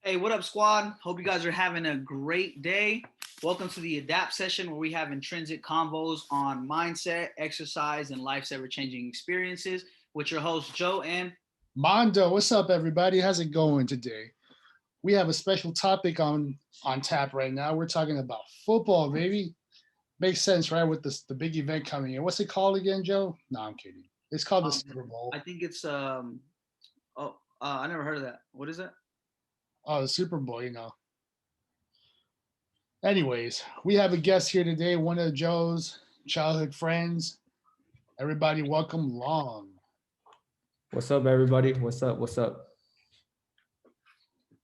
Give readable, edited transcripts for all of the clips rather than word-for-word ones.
Hey, what up, squad? Hope you guys are having a great day. Welcome to the Adapt session where we have intrinsic convos on mindset, exercise, and life's ever changing experiences with your hosts, Joe and Mondo, what's up, everybody? How's it going today? We have a special topic on tap right now. We're talking about football, baby. Makes sense, right? With the big event coming in. What's it called again, Joe? No, I'm kidding. It's called the um, Super Bowl. I think it's I never heard of that. What is it? Oh, the Super Bowl, you know. Anyways, we have a guest here today, one of Joe's childhood friends. Everybody, welcome Long. What's up, everybody? What's up? What's up?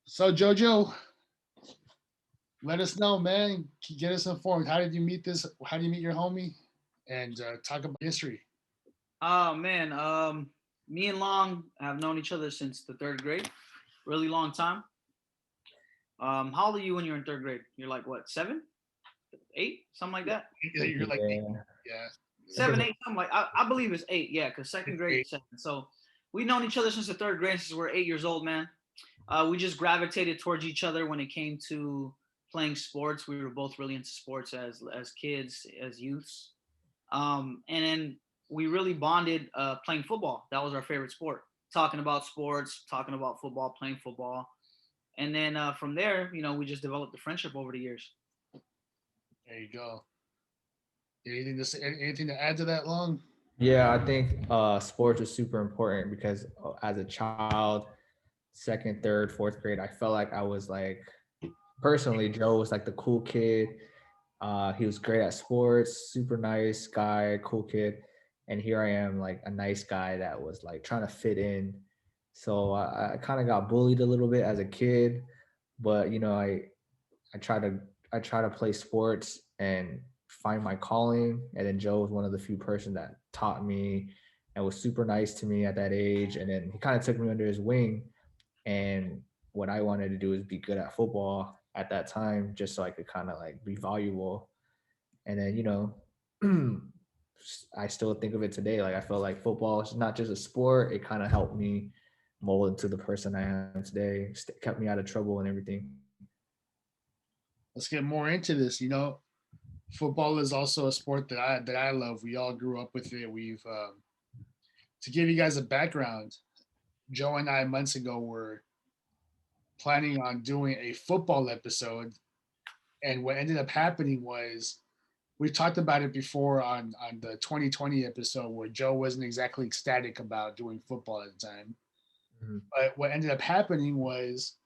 So, Jojo, let us know, man. Get us informed. How did you meet this? How did you meet your homie? And talk about history. Oh man, me and Long have known each other since the third grade. Really long time. How old are you when you're in third grade? You're like what, 7, 8, something like that? You're like, Yeah, yeah. 7, 8, something like I believe it's 8, yeah, because second It's grade eight. is 7. So we've known each other since the third grade, since we're 8 years old, man. We just gravitated towards each other when it came to playing sports. We were both really into sports as kids, as youths. And then we really bonded playing football. That was our favorite sport. Talking about sports, talking about football, playing football. And then from there, we just developed a friendship over the years. There you go. Anything to add to that, Long? yeah. I think sports is super important because as a child, second, third, fourth grade, I felt like I was like personally, Joe was like the cool kid. He was great at sports, super nice guy, cool kid, and here I am, like a nice guy that was like trying to fit in. So I kind of got bullied a little bit as a kid, but I try to I try to play sports and find my calling. And then Joe was one of the few person that taught me and was super nice to me at that age. And then he kind of took me under his wing. And what I wanted to do is be good at football at that time, just so I could kind of like be valuable. And then I still think of it today. Like I feel like football is not just a sport; it kind of helped me mold into the person I am today. Kept me out of trouble and everything. Let's get more into this. Football is also a sport that I love. We all grew up with it. We've to give you guys a background. Joe and I months ago were planning on doing a football episode, and what ended up happening was we talked about it before on the 2020 episode where Joe wasn't exactly ecstatic about doing football at the time. Mhm. But what ended up happening was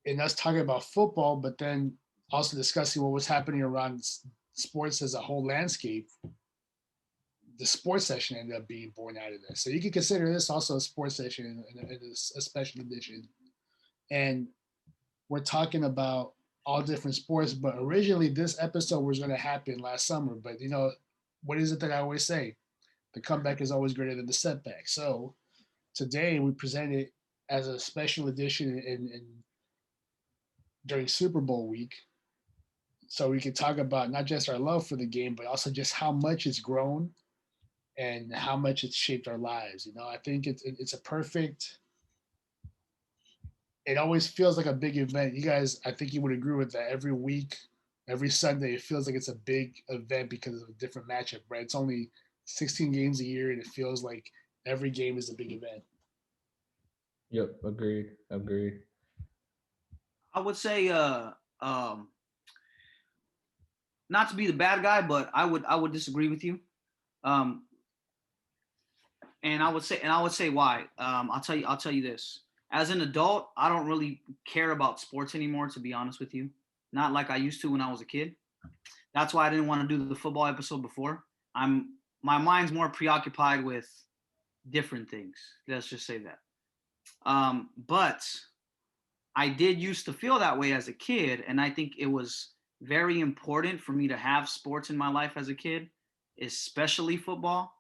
in us talking about football, but then also discussing what was happening around sports as a whole landscape, the sports session ended up being born out of this. So you can consider this also a sports session and a special edition. And we're talking about all different sports, but originally this episode was going to happen last summer. But what is it that I always say? The comeback is always greater than the setback. So today we present it as a special edition during Super Bowl week, so we can talk about not just our love for the game, but also just how much it's grown and how much it's shaped our lives. I think it's a perfect. It always feels like a big event. You guys, I think you would agree with that. Every week, every Sunday, it feels like it's a big event because of a different matchup, right? It's only 16 games a year, and it feels like every game is a big event. Yep, agreed, agreed. I would say um, not to be the bad guy, but I would disagree with you. Um, and I would say why. I'll tell you this. As an adult, I don't really care about sports anymore, to be honest with you. Not like I used to when I was a kid. That's why I didn't want to do the football episode before. My mind's more preoccupied with different things. Let's just say that. But I did used to feel that way as a kid, and I think it was very important for me to have sports in my life as a kid, especially football,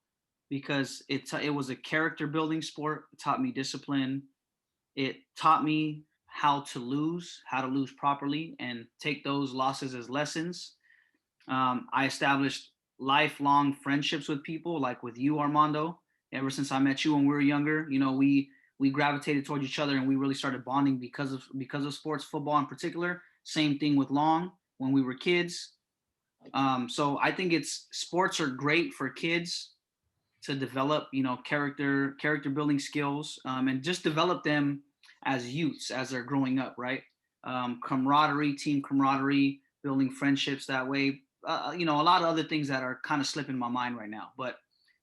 because it was a character building sport. It taught me discipline. It taught me how to lose properly, and take those losses as lessons. I established lifelong friendships with people, like with you, Armando. Ever since I met you when we were younger, we we gravitated towards each other and we really started bonding because of sports, football in particular. Same thing with Long when we were kids. So I think sports are great for kids to develop, character building skills, and just develop them as youths as they're growing up, right? Camaraderie, team camaraderie, building friendships that way. A lot of other things that are kind of slipping my mind right now, but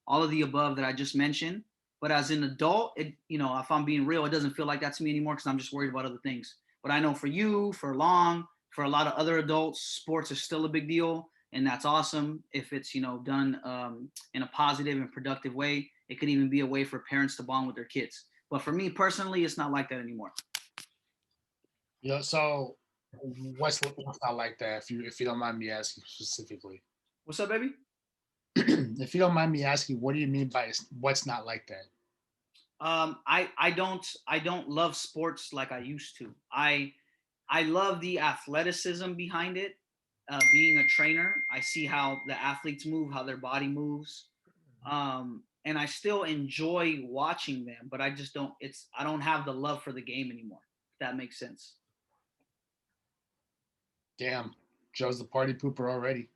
all of the above that I just mentioned. But as an adult, if I'm being real, it doesn't feel like that to me anymore because I'm just worried about other things. But I know for you, for Long, for a lot of other adults, sports is still a big deal, and that's awesome if it's done in a positive and productive way. It could even be a way for parents to bond with their kids. But for me personally, it's not like that anymore. So what's not like that? If you don't mind me asking specifically, What's up, baby? if you don't mind me asking, what do you mean by what's not like that? I don't love sports like I used to. I love the athleticism behind it. Being a trainer, I see how the athletes move, how their body moves, and I still enjoy watching them. But I just don't. I don't have the love for the game anymore. If that makes sense. Damn, Joe's the party pooper already.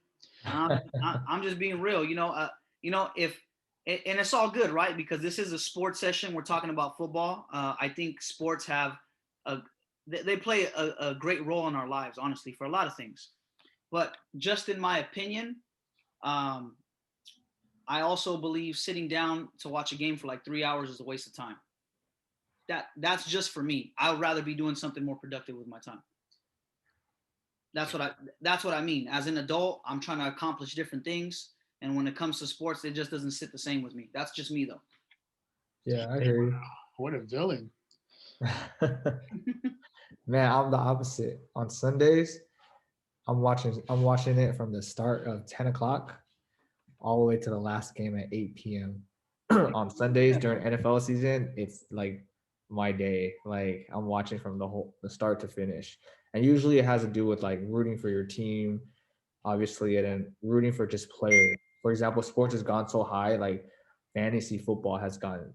I'm just being real. If and it's all good, right? Because this is a sports session. We're talking about football. I think sports have a they play a great role in our lives, honestly, for a lot of things. But just in my opinion, um, I also believe sitting down to watch a game for like 3 hours is a waste of time. That's just for me. I would rather be doing something more productive with my time. That's what I mean. As an adult, I'm trying to accomplish different things, and when it comes to sports, it just doesn't sit the same with me. That's just me, though. Yeah, I hear What a villain. you. Man, I'm the opposite. On Sundays, I'm watching it from the start of 10 o'clock all the way to the last game at 8 p.m. On Sundays during NFL season, it's like my day. Like I'm watching from the start to finish. And usually it has to do with like rooting for your team, obviously, and then rooting for just players. For example, sports has gone so high, like fantasy football has gotten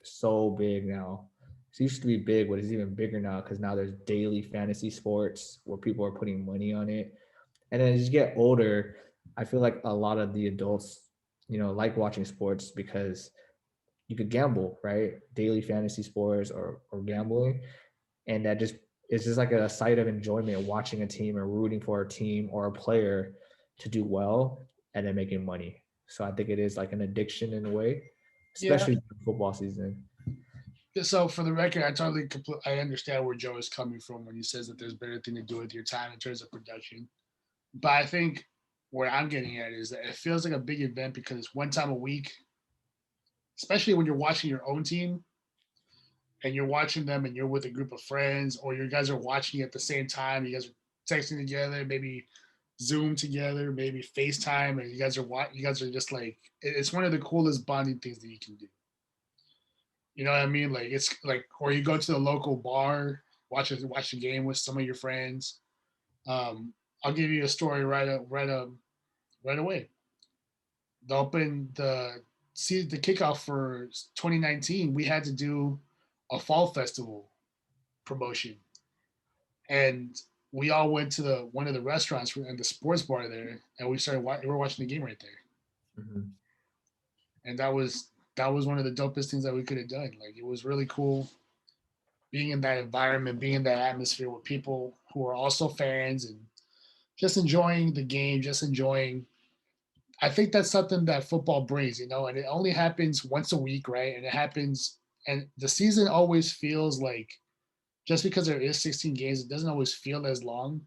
so big now. It used to be big, but it's even bigger now because now there's daily fantasy sports where people are putting money on it. And then as you get older, I feel like a lot of the adults, like watching sports because you could gamble, right? Daily fantasy sports or gambling. And that just it's just like a site of enjoyment watching a team and rooting for a team or a player to do well and then making money. So I think it is like an addiction in a way, Yeah. especially during football season. So for the record, I understand where Joe is coming from when he says that there's better thing to do with your time in terms of production. But I think where I'm getting at is that it feels like a big event because it's one time a week, especially when you're watching your own team and you're watching them and you're with a group of friends or you guys are watching at the same time. You guys are texting together, maybe Zoom together, maybe FaceTime, and you guys are just like it's one of the coolest bonding things that you can do. You know what I mean? Like it's like, or you go to the local bar, watch a game with some of your friends. Um, I'll give you a story right away. The kickoff for 2019, we had to do a fall festival promotion, and we all went to the one of the restaurants and the sports bar there, and we were watching the game right there, Mhm. and that was one of the dopest things that we could have done. Like it was really cool being in that environment, being in that atmosphere with people who are also fans and just enjoying the game, just enjoying. I think that's something that football brings, and it only happens once a week, right? And it happens, and the season always feels like just because there is 16 games, it doesn't always feel as long.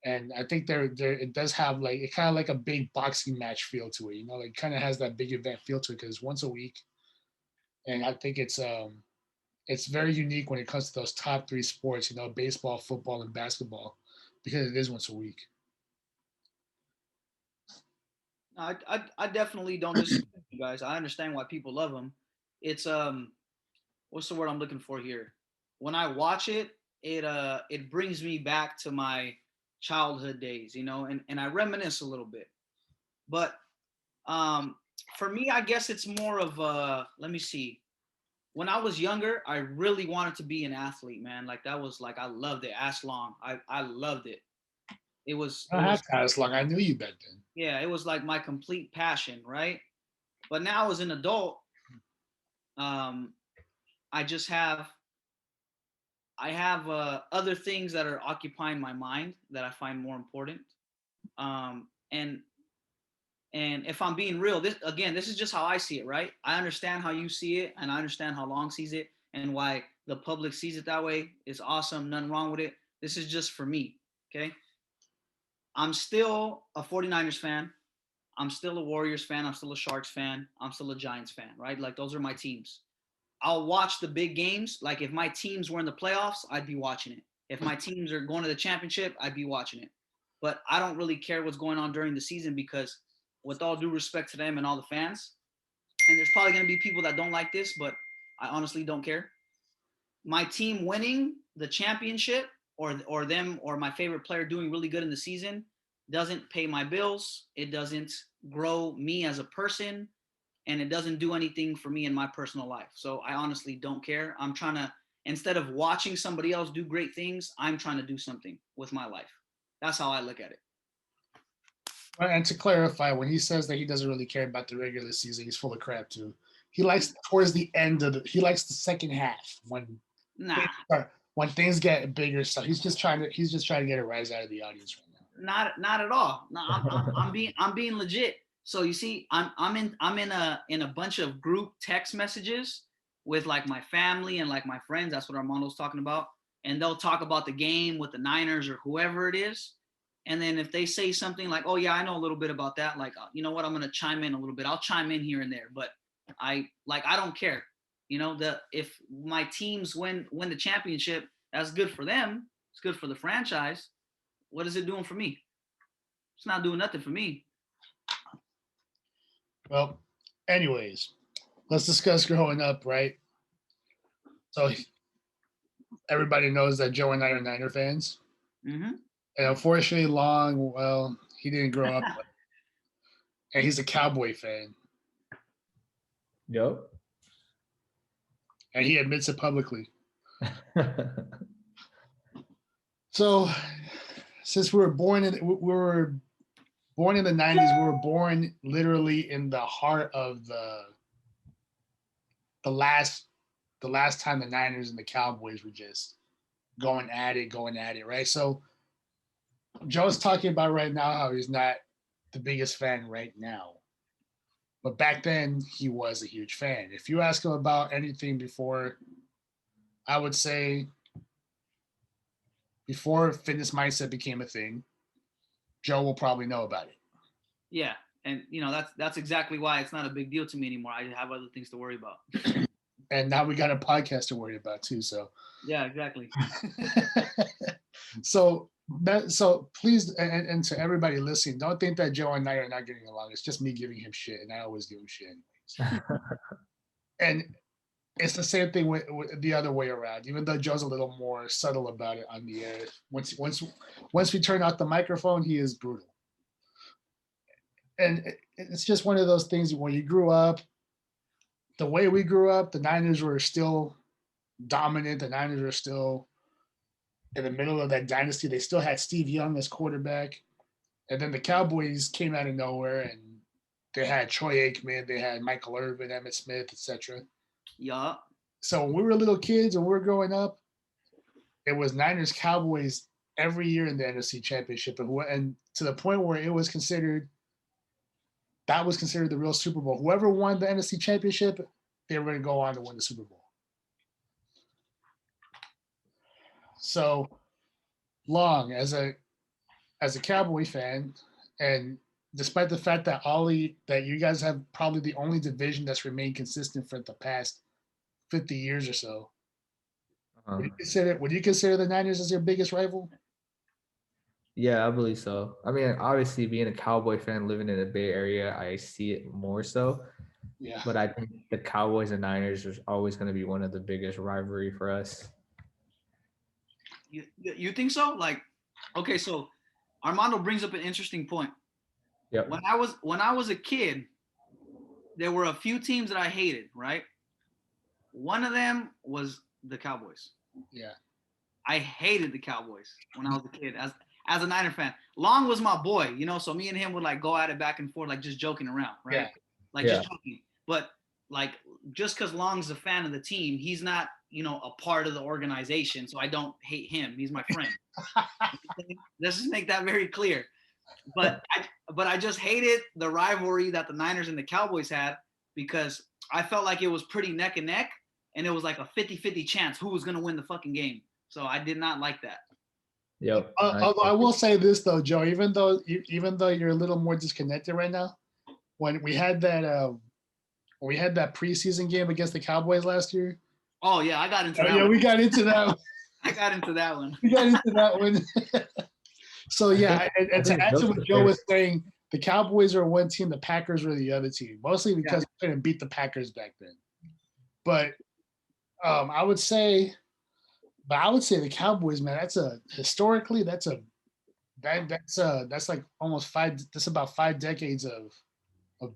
And I think there it does have like it kind of like a big boxing match feel to it, like kind of has that big event feel to it because it's once a week, and I think it's very unique when it comes to those top three sports, baseball, football, and basketball, because it is once a week. I definitely don't disagree with you guys. I understand why people love them. It's what's the word I'm looking for here? When I watch it, it brings me back to my childhood days, and I reminisce a little bit. But um, for me, I guess it's more of let me see. when I was younger, I really wanted to be an athlete, man. Like that was like I loved it. Ass long. I loved it. It was I it don't was have to ask long. I knew you back then. yeah, it was like my complete passion, right? But now as an adult, um, I just have I have other things that are occupying my mind that I find more important. Um, and and if I'm being real, this is just how I see it, right? I understand how you see it, and I understand how Long sees it, and why the public sees it that way. It's awesome, nothing wrong with it. This is just for me, okay? I'm still a 49ers fan. I'm still a Warriors fan. I'm still a Sharks fan. I'm still a Giants fan, right? Like those are my teams. I'll watch the big games. Like if my teams were in the playoffs, I'd be watching it. If my teams are going to the championship, I'd be watching it. But I don't really care what's going on during the season because, with all due respect to them and all the fans, and there's probably going to be people that don't like this, but I honestly don't care. My team winning the championship or them or my favorite player doing really good in the season doesn't pay my bills. It doesn't grow me as a person, and it doesn't do anything for me in my personal life. So I honestly don't care. I'm trying to, instead of watching somebody else do great things, I'm trying to do something with my life. That's how I look at it. And to clarify, when he says that he doesn't really care about the regular season, he's full of crap too. He likes towards the end of he likes the second half when Nah, when things get bigger. So he's just trying to get a rise out of the audience right now. not at all. No, I'm being legit. So you see, I'm in a bunch of group text messages with like my family and like my friends. That's what Armando's talking about, and they'll talk about the game with the Niners or whoever it is. And then if they say something like, "Oh yeah, I know a little bit about that," like, you know what, I'm gonna chime in a little bit. I'll chime in here and there, but I don't care. If my teams win the championship, that's good for them. It's good for the franchise. What is it doing for me? It's not doing nothing for me. Well, anyways, let's discuss growing up, right? So everybody knows that Joe and I are Niner fans. Mm-hmm. And unfortunately, Long, well, he didn't grow up, and he's a Cowboy fan, Yep. and he admits it publicly. So, since we were born in the '90s, we were born literally in the heart of the last time the Niners and the Cowboys were just going at it, right? So Joe's talking about right now how he's not the biggest fan right now. But back then he was a huge fan. If you ask him about anything before, I would say before fitness mindset became a thing, Joe will probably know about it. Yeah, and that's exactly why it's not a big deal to me anymore. I have other things to worry about. And now we got a podcast to worry about too. So yeah, exactly. so please, and to everybody listening, don't think that Joe and I are not getting along. It's just me giving him shit, and I always give him shit anyways. And it's the same thing with the other way around. Even though Joe's a little more subtle about it on the air, once we turn out the microphone, he is brutal. And it's just one of those things when you grew up, the way we grew up, the Niners were still dominant. The Niners were still in the middle of that dynasty. They still had Steve Young as quarterback. And then the Cowboys came out of nowhere, and they had Troy Aikman, they had Michael Irvin, Emmitt Smith, etc. Yeah. So when we were little kids and we were growing up, it was Niners Cowboys every year in the NFC Championship, and to the point where it was considered the real Super Bowl. Whoever won the NFC Championship, they were going to go on to win the Super Bowl. So Long, as a Cowboy fan, and despite the fact that that you guys have probably the only division that's remained consistent for the past 50 years or so, would you consider the Niners as your biggest rival? Yeah, I believe so. I mean, obviously, being a Cowboy fan living in the Bay Area, I see it more so. Yeah. But I think the Cowboys and Niners is always going to be one of the biggest rivalry for us. You think so? Like, okay, so Armando brings up an interesting point. Yep. When I was a kid, there were a few teams that I hated, right? One of them was the Cowboys. Yeah. I hated the Cowboys when I was a kid as a Niner fan. Long was my boy, you know, so me and him would like go at it back and forth, like just joking around, right? Yeah. Like Yeah. just joking. But like just because Long's a fan of the team, he's not, you know, a part of the organization. So I don't hate him. He's my friend. Let's just make that very clear. But I just hated the rivalry that the Niners and the Cowboys had because I felt like it was pretty neck and neck, and it was like a 50-50 chance who was gonna win the fucking game. So I did not like that. Yep. Although I will say this though, Joe, even though you're a little more disconnected right now, when we had that preseason game against the Cowboys last year. Oh yeah, I got into that. Yeah, one. we got into that. I got into that one. We got into that one. So yeah, and to add to what Joe was saying, the Cowboys are one team, the Packers were the other team, mostly because we couldn't beat the Packers back then. But I would say the Cowboys, man. That's like almost that's about 5 decades of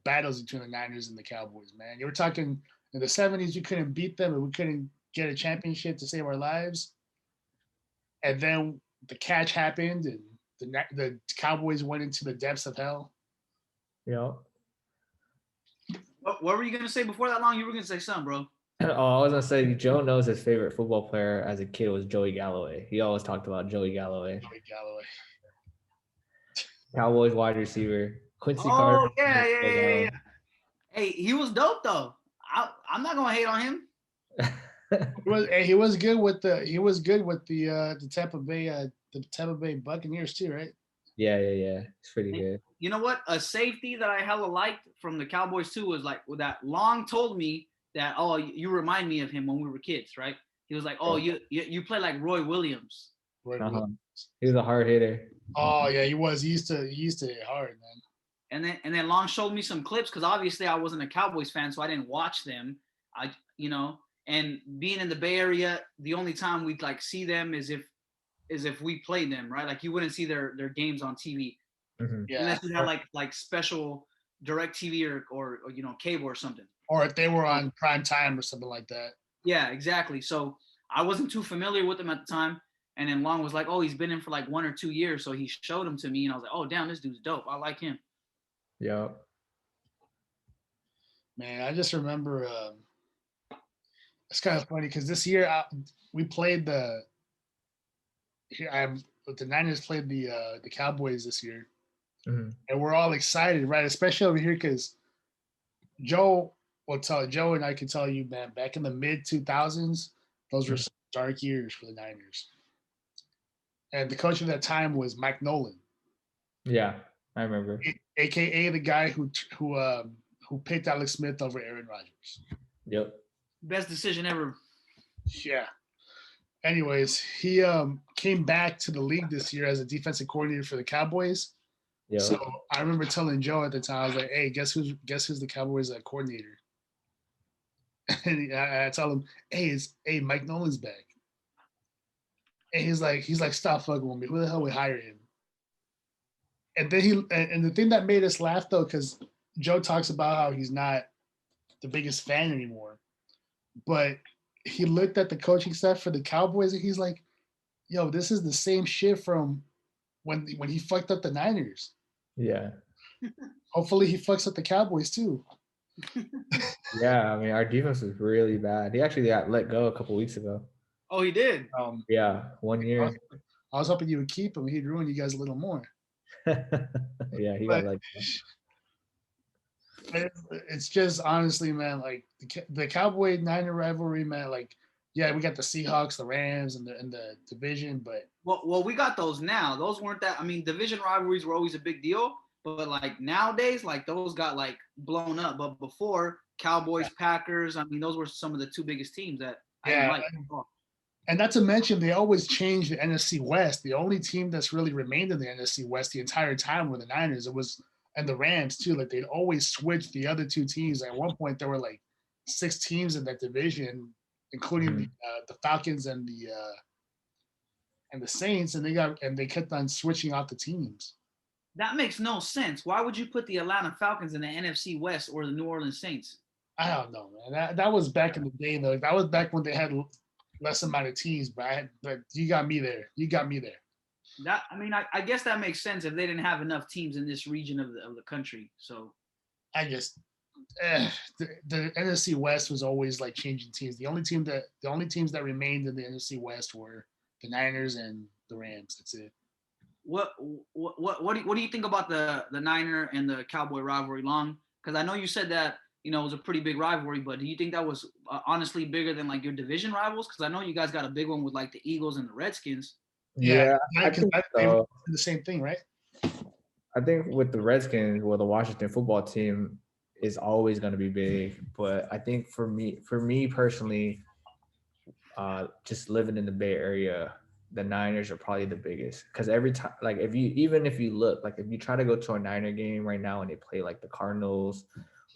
battles between the Niners and the Cowboys, man. You were talking in the 70s, you couldn't beat them and we couldn't get a championship to save our lives. And then the catch happened and the Cowboys went into the depths of hell. Yeah. What were you gonna say before that long? You were gonna say something, bro. Oh, I was gonna say Joe knows his favorite football player as a kid was Joey Galloway. He always talked about Joey Galloway. Cowboys wide receiver. Quincy Carter. Yeah. Hey, he was dope though. I'm not gonna hate on him. He was good with the Tampa Bay Buccaneers too, right? Yeah. It's pretty good. You know what? A safety that I hella liked from the Cowboys too was like that Long told me that, oh, you remind me of him when we were kids, right? He was like, oh, you play like Roy Williams. He was a hard hitter. Oh yeah, he was. He used to hit hard, man. And then Long showed me some clips because obviously I wasn't a Cowboys fan, so I didn't watch them. And being in the Bay Area, the only time we'd like see them is if we played them, right? Like you wouldn't see their games on TV. Mm-hmm. Yeah. Unless you had like special direct TV or cable or something. Or if they were on prime time or something like that. Yeah, exactly. So I wasn't too familiar with them at the time. And then Long was like, oh, he's been in for like 1 or 2 years. So he showed him to me and I was like, oh, damn, this dude's dope. I like him. Yeah. Man, I just remember it's kind of funny because this year we played the Niners played the Cowboys this year. Mm-hmm. And we're all excited, right? Especially over here because Joe and I can tell you, man, back in the mid 2000s, those were some dark years for the Niners. And the coach at that time was Mike Nolan. Yeah, I remember. AKA the guy who picked Alex Smith over Aaron Rodgers. Yep. Best decision ever. Yeah. Anyways, he came back to the league this year as a defensive coordinator for the Cowboys. Yep. So I remember telling Joe at the time, I was like, "Hey, guess who's the Cowboys coordinator?" And I tell him, "Hey, Mike Nolan's back." And he's like, "Stop fucking with me. Who the hell would hire him?" And then and the thing that made us laugh though, because Joe talks about how he's not the biggest fan anymore, but he looked at the coaching staff for the Cowboys and he's like, "Yo, this is the same shit from when he fucked up the Niners." Yeah. Hopefully he fucks up the Cowboys too. Yeah, I mean our defense was really bad. He actually got let go a couple weeks ago. Oh, he did. Yeah, 1 year. I was hoping you would keep him. He'd ruin you guys a little more. Yeah, he got let go. It's just honestly, man, like the Cowboy Niner rivalry, man. Like, yeah, we got the Seahawks, the Rams, and the division, but well, we got those now. Those weren't that. I mean, division rivalries were always a big deal, but like nowadays, like those got like blown up. But before, Cowboys, Packers, I mean, those were some of the two biggest teams that I didn't like. And not to mention, they always changed the NFC West. The only team that's really remained in the NFC West the entire time were the Niners. And the Rams too. Like they'd always switch the other two teams. At one point, there were like 6 teams in that division, including the Falcons and the Saints, and they kept on switching out the teams. That makes no sense. Why would you put the Atlanta Falcons in the NFC West or the New Orleans Saints? I don't know, man. That was back in the day, though. That was back when they had less amount of teams. But you got me there. You got me there. That I mean, I guess that makes sense if they didn't have enough teams in this region of the country. So I just the NFC West was always like changing teams. The only teams that remained in the NFC West were the Niners and the Rams. That's it. what do you think about the Niner and the Cowboy rivalry, Long? Because I know you said that it was a pretty big rivalry, but do you think that was honestly bigger than like your division rivals? Because I know you guys got a big one with like the Eagles and the Redskins. Yeah, Yeah, I because think they were so. the same thing, right? I think with the Redskins, well, the Washington football team is always going to be big. But I think for me personally, just living in the Bay Area, the Niners are probably the biggest. Because every time, like if you look, like if you try to go to a Niner game right now and they play like the Cardinals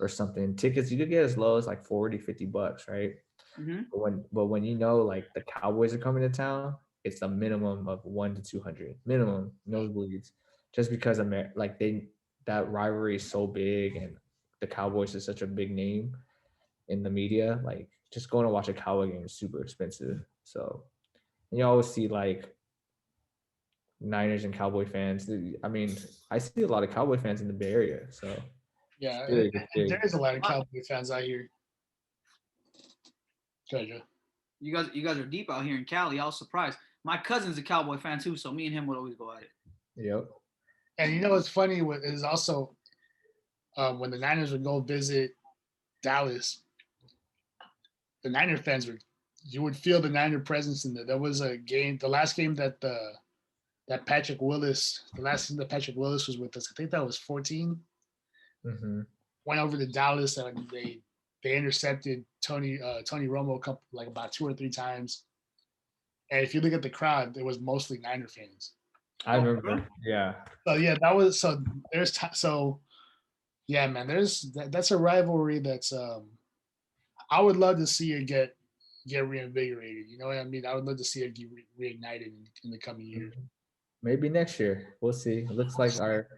or something, tickets you could get as low as like 40, $50, right? Mm-hmm. But when like the Cowboys are coming to town, it's a minimum of 1 to 200 minimum nosebleeds, just because like that rivalry is so big and the Cowboys is such a big name in the media. Like just going to watch a Cowboy game is super expensive. So and you always see like Niners and Cowboy fans. I mean, I see a lot of Cowboy fans in the Bay Area. So it's Yeah, big. It's big. there is a lot of Cowboy fans out here. Treasure. You guys are deep out here in Cali. I was surprised. My cousin's a Cowboy fan too, so me and him would always go at it. Yep. And you know what's funny is also when the Niners would go visit Dallas, the Niner fans were you would feel the Niner presence in there. There was a game, the last game that Patrick Willis, the last time that Patrick Willis was with us, I think that was 14. Hmm. Went over to Dallas and they intercepted Tony Romo a couple, like about 2 or 3 times. And if you look at the crowd, it was mostly Niner fans. I Oh, for real? remember. Yeah. So yeah, that was so so yeah, man. That's a rivalry that's I would love to see it get reinvigorated. You know what I mean? I would love to see it get reignited in the coming years. Maybe next year. We'll see. It looks like our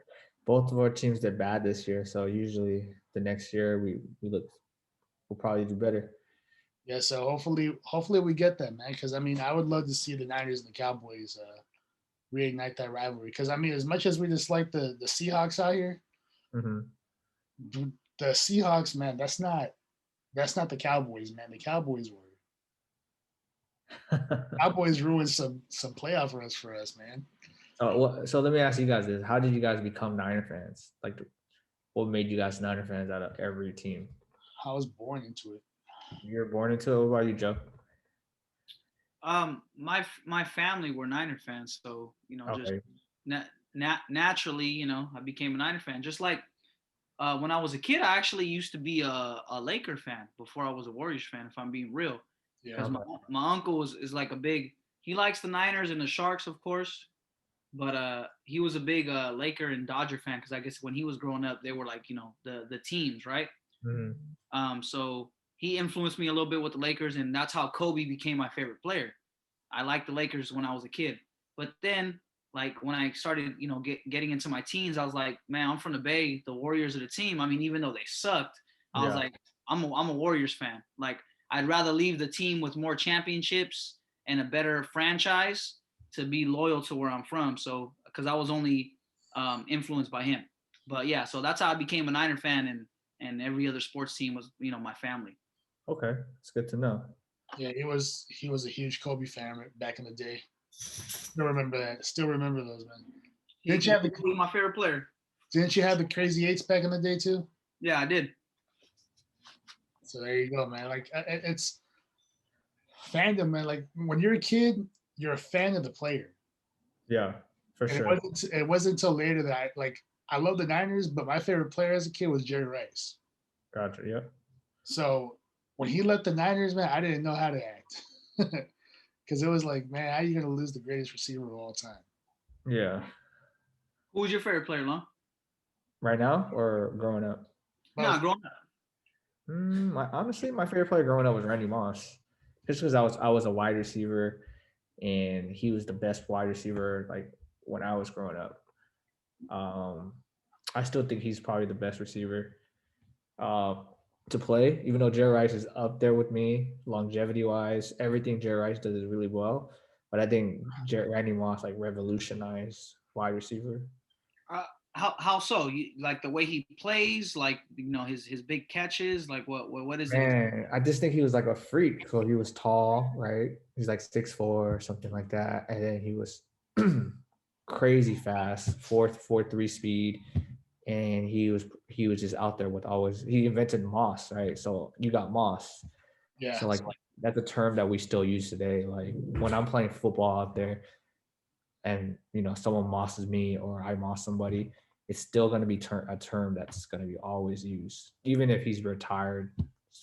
both of our teams did bad this year, so usually the next year we'll probably do better. Yeah, so hopefully we get that, man. Because I mean, I would love to see the Niners and the Cowboys reignite that rivalry. Because I mean, as much as we dislike the Seahawks out here, Hmm. the Seahawks, man, that's not the Cowboys, man. The Cowboys ruined some playoff runs for us, man. So let me ask you guys this: how did you guys become Niner fans? Like, what made you guys Niner fans out of every team? I was born into it. You were born into it. What about you, Joe? My family were Niner fans, so just Okay. naturally, I became a Niner fan. Just like when I was a kid, I actually used to be a Laker fan before I was a Warriors fan. If I'm being real, Yeah, because my uncle is like a big. He likes the Niners and the Sharks, of course, but he was a big Laker and Dodger fan because I guess when he was growing up, they were like the teams, right? Mhm. So he influenced me a little bit with the Lakers, and that's how Kobe became my favorite player. I liked the Lakers when I was a kid, but then like when I started, getting into my teens, I was like, man, I'm from the Bay. The Warriors are the team. I mean, even though they sucked, I was Yeah. like, I'm a Warriors fan. Like I'd rather leave the team with more championships and a better franchise to be loyal to where I'm from. So because I was only influenced by him. But yeah, so that's how I became a Niner fan, and every other sports team was my family. Okay, it's good to know. yeah. He was a huge Kobe fan back in the day. Still remember that. Still remember those, man. Didn't you He have the was my favorite player. Didn't you have the Crazy Eights back in the day too? Yeah, I did. So there you go, man. Like it's fandom, man. Like when you're a kid, you're a fan of the player, Yeah, for and sure. it wasn't until later that I love the Niners, but my favorite player as a kid was Jerry Rice. Gotcha. Yep. So when he left the Niners, man, I didn't know how to act because it was like, man, how are you gonna lose the greatest receiver of all time? Yeah. Who was your favorite player, Long? Right now or growing up? No, Both. growing up. Honestly, my favorite player growing up was Randy Moss, just because I was a wide receiver, and he was the best wide receiver like when I was growing up. Um, I still think he's probably the best receiver. Uh, to play, even though Jerry Rice is up there with me longevity wise. Everything Jerry Rice does is really well. But I think Randy Moss like revolutionized wide receiver. Uh, how so? You like the way he plays, like his big catches, like what is it? Man, I just think he was like a freak. So he was tall, right? He's like 6'4" or something like that. And then he was crazy fast, 4.43 speed. And he was just out there with always he invented Moss, right? So you got Moss. Yeah. So like that's a term that we still use today. Like when I'm playing football out there and someone mosses me or I moss somebody, it's still going to be a term that's going to be always used, even if he's retired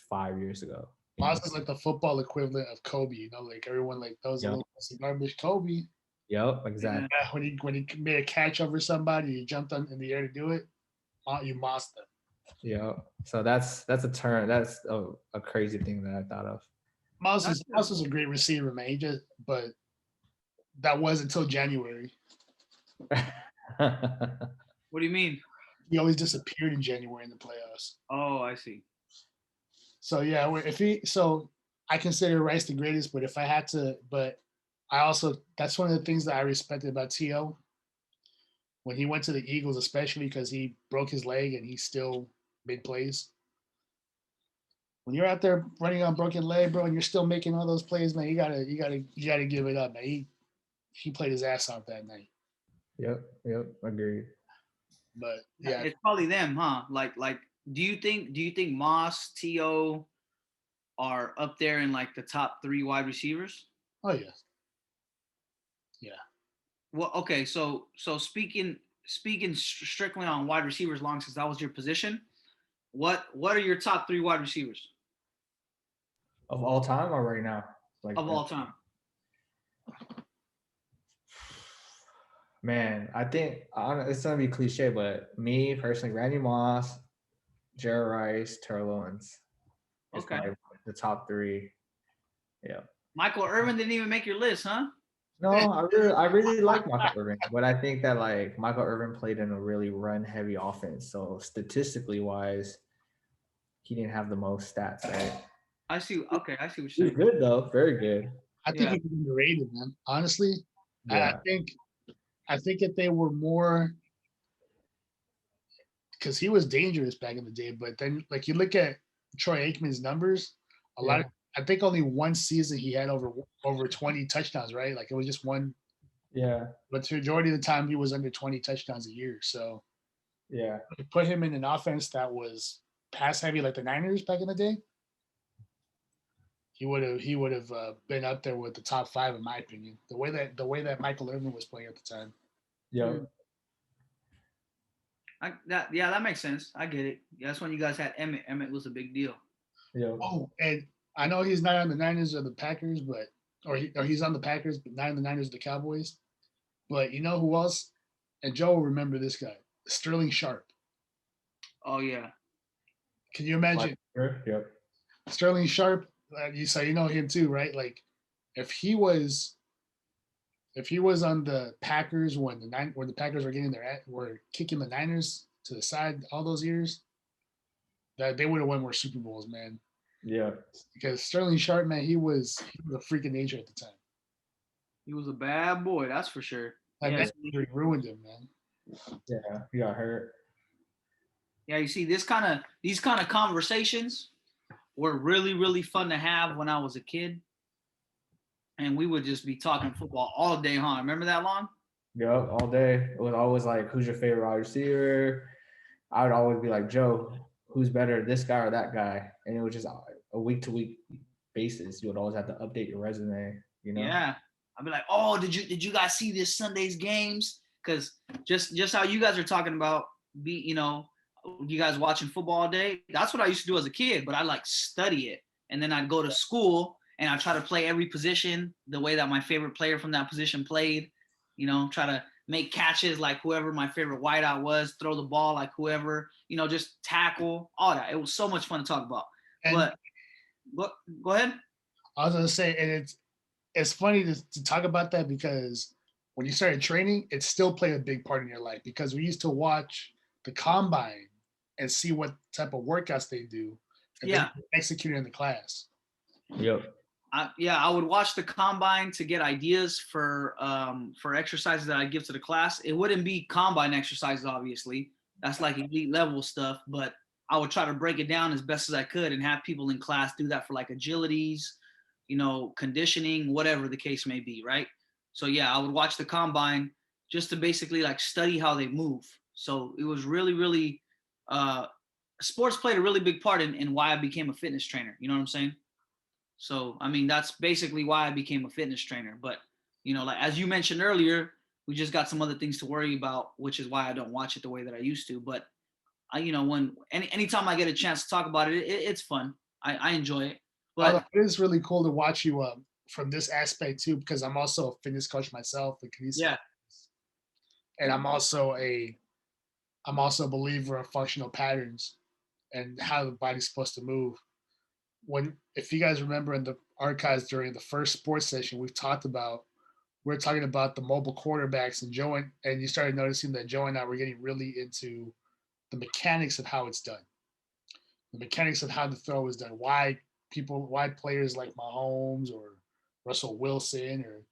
5 years ago. Moss is like the football equivalent of Kobe. Like everyone like those little garbage Kobe. Yep, exactly. Yeah, when he made a catch over somebody, he jumped in the air to do it. You mossed them. Yeah. So that's a term. That's a crazy thing that I thought of. Moss is a great receiver, man. But that was until January. What do you mean? He always disappeared in January in the playoffs. Oh, I see. So yeah, I consider Rice the greatest, but if I had to, that's one of the things that I respected about T.O. when he went to the Eagles, especially because he broke his leg and he still made plays. When you're out there running on broken leg, bro, and you're still making all those plays, man, you gotta give it up, man. He played his ass off that night. Yep, agreed. But yeah, it's probably them, huh? Like, do you think Moss, T.O. are up there in like the top 3 wide receivers? Oh yeah. Yeah. Well, okay, so speaking strictly on wide receivers, long since that was your position, what are your top 3 wide receivers of all time or right now? Like of all time? Man, I think it's gonna be cliche, but me personally, Randy Moss, Jerry Rice, Terrell Owens. Okay. The top 3. Yeah. Michael Irvin didn't even make your list, huh? No, I really like Michael Irvin, but I think that like Michael Irvin played in a really run-heavy offense, so statistically wise, he didn't have the most stats, right? I see. Okay, I see what you're saying. He's good though, very good. I think he's underrated, man. Honestly, yeah. I think if they were more, because he was dangerous back in the day, but then like you look at Troy Aikman's numbers, I think only one season he had over 20 touchdowns, right? Like it was just one. Yeah. But the majority of the time he was under 20 touchdowns a year. So yeah, put him in an offense that was pass heavy like the Niners back in the day. He would have been up there with the top 5 in my opinion. The way that Michael Irvin was playing at the time. Yeah. That makes sense. I get it. That's when you guys had Emmett. Emmett was a big deal. Yeah. Oh, and I know he's not on the Niners or the Packers, or he's on the Packers, but not on the Niners or the Cowboys. But you know who else? And Joe will remember this guy, Sterling Sharp. Oh yeah. Can you imagine? Yep. Sterling Sharp. You know him too, right? Like, if he was on the Packers when the Packers were kicking the Niners to the side all those years, that they would have won more Super Bowls, man. Yeah. Because Sterling Sharp, man, he was a freak of nature at the time. He was a bad boy, that's for sure. That injury ruined him, man. Yeah, he got hurt. Yeah, you see, these kind of conversations were really, really fun to have when I was a kid. And we would just be talking football all day, huh? Remember that long? Yep, all day. It was always like, who's your favorite wide receiver? I would always be like, Joe, who's better, this guy or that guy? And it was just a week-to-week basis. You would always have to update your resume, Yeah. I'd be like, oh, did you guys see this Sunday's games? Because just how you guys are talking about, you guys watching football all day. That's what I used to do as a kid, but I like study it. And then I'd go to school and I'd try to play every position the way that my favorite player from that position played, try to make catches like whoever my favorite wideout was, throw the ball like whoever, just tackle, all that. It was so much fun to talk about. But go ahead. I was going to say, and it's funny to talk about that because when you started training, it still played a big part in your life because we used to watch the combine and see what type of workouts they do and then Yeah. execute in the class. Yep. I would watch the combine to get ideas for exercises that I give to the class. It wouldn't be combine exercises, obviously. That's like elite level stuff, but I would try to break it down as best as I could and have people in class do that for like agilities, conditioning, whatever the case may be, right? So yeah, I would watch the combine just to basically like study how they move. So it was really, really sports played a really big part in why I became a fitness trainer. You know what I'm saying? So, I mean, that's basically why I became a fitness trainer. But, like as you mentioned earlier, we just got some other things to worry about, which is why I don't watch it the way that I used to. But when anytime I get a chance to talk about it, it's fun. I enjoy it. But It is really cool to watch you from this aspect too, because I'm also a fitness coach myself, yeah, and I'm also a believer in functional patterns and how the body's supposed to move. If you guys remember in the archives during the first sports session, we're talking about the mobile quarterbacks, and and you started noticing that Joe and I were getting really into the mechanics of how it's done, the mechanics of how the throw is done, why players like Mahomes or Russell Wilson or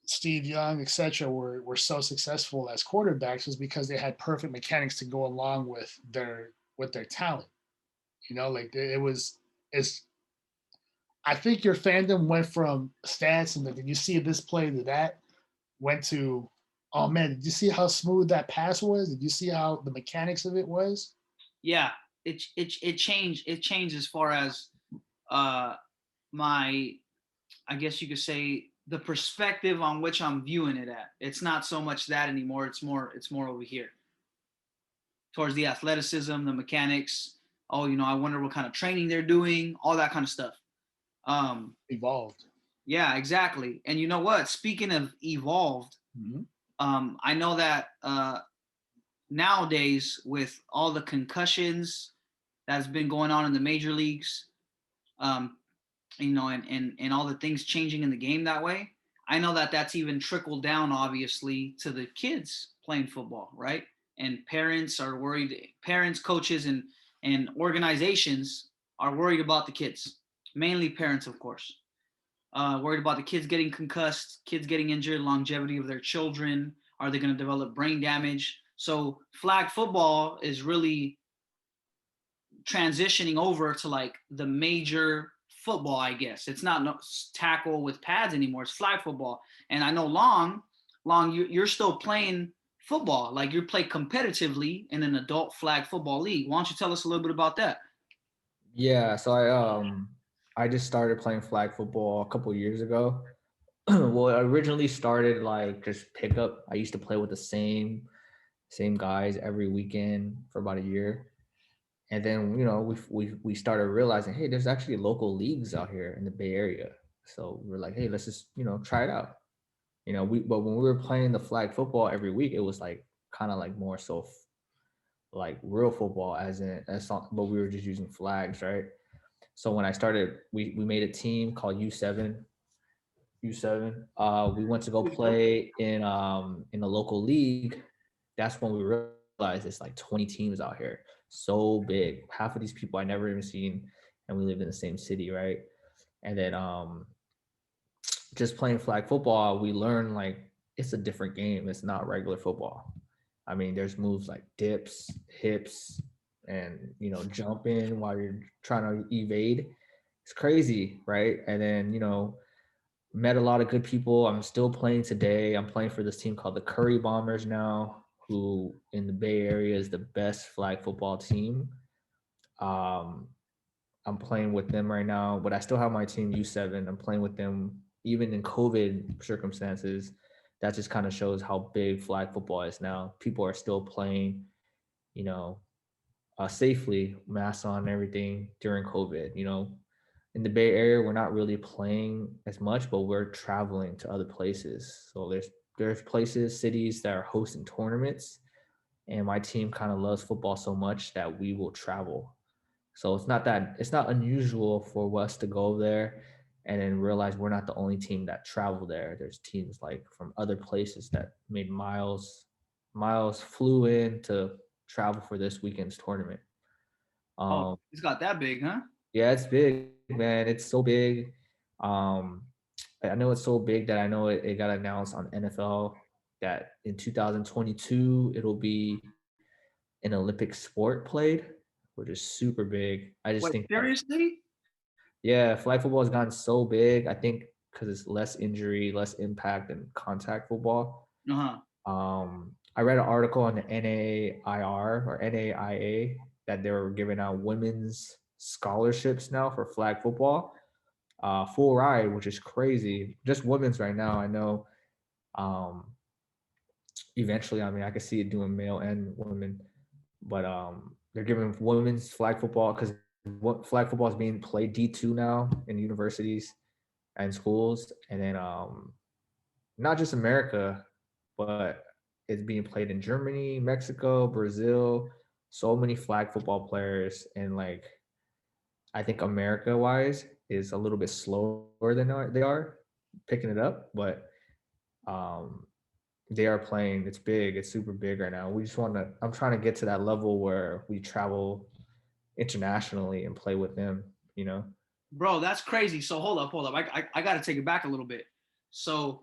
Steve Young, etc., were so successful as quarterbacks was because they had perfect mechanics to go along with their talent. Like it's. I think your fandom went from stats and did you see this play to that went to, oh man, did you see how smooth that pass was? Did you see how the mechanics of it was? yeah, it changed. It changed as far as uh, my, I guess you could say, the perspective on which I'm viewing it at. It's not so much that anymore. It's more over here towards the athleticism, the mechanics. Oh, I wonder what kind of training they're doing, all that kind of stuff. Evolved. Yeah, exactly. And you know what? Speaking of evolved, Mm-hmm. I know that nowadays with all the concussions that's been going on in the major leagues, um, and all the things changing in the game that way, I know that that's even trickled down, obviously, to the kids playing football, right? And parents are worried. Parents, coaches, and organizations are worried about the kids. Mainly parents, of course. Worried about the kids getting concussed, kids getting injured, longevity of their children. Are they going to develop brain damage? So flag football is really transitioning over to like the major football, I guess. It's not tackle with pads anymore. It's flag football. And I know you're still playing football. Like you play competitively in an adult flag football league. Why don't you tell us a little bit about that? Yeah, so I just started playing flag football a couple years ago. Well, it originally started like just pickup. I used to play with the same guys every weekend for about a year. And then, we started realizing, hey, there's actually local leagues out here in the Bay Area. So we're like, hey, let's just, try it out. But when we were playing the flag football every week, it was like kind of like more so like real football but we were just using flags, right? So when I started, we made a team called U7. We went to go play in a local league. That's when we realized it's like 20 teams out here. So big. Half of these people I never even seen, and we lived in the same city, right? And then just playing flag football, we learned like it's a different game. It's not regular football. I mean, there's moves like dips, hips, and jumping while you're trying to evade. It's crazy, right? And then met a lot of good people. I'm still playing today. I'm playing for this team called the Curry Bombers now, who in the Bay Area is the best flag football team. Um, I'm playing with them right now, but I still have my team U7. I'm playing with them even in COVID circumstances. That just kind of shows how big flag football is now. People are still playing, you know, safely, masks on and everything during COVID. In the Bay Area, we're not really playing as much, but we're traveling to other places. So there's places, cities that are hosting tournaments, and my team kind of loves football so much that we will travel. So it's not unusual for us to go there and then realize we're not the only team that travel there. There's teams like from other places that made miles flew in to travel for this weekend's tournament. Oh, it's got that big, huh? Yeah, it's big, man. It's so big. Um, I know it's so big that I know it got announced on NFL that in 2022 it'll be an Olympic sport played, which is super big. I just Wait, think that, seriously? yeah, flag football has gotten so big. I think because it's less injury, less impact than contact football. Uh-huh. I read an article on the NAIR or NAIA that they were giving out women's scholarships now for flag football, full ride, which is crazy. Just women's right now. I know. Um, eventually, I mean, I could see it doing male and women, but they're giving women's flag football because what flag football is being played D2 now in universities and schools, and then not just America, but it's being played in Germany, Mexico, Brazil. So many flag football players, and like I think America wise is a little bit slower than they are picking it up, but um, they are playing. It's big. It's super big right now. We just want to. I'm trying to get to that level where we travel internationally and play with them. You know. Bro, that's crazy. So hold up. I got to take it back a little bit. So,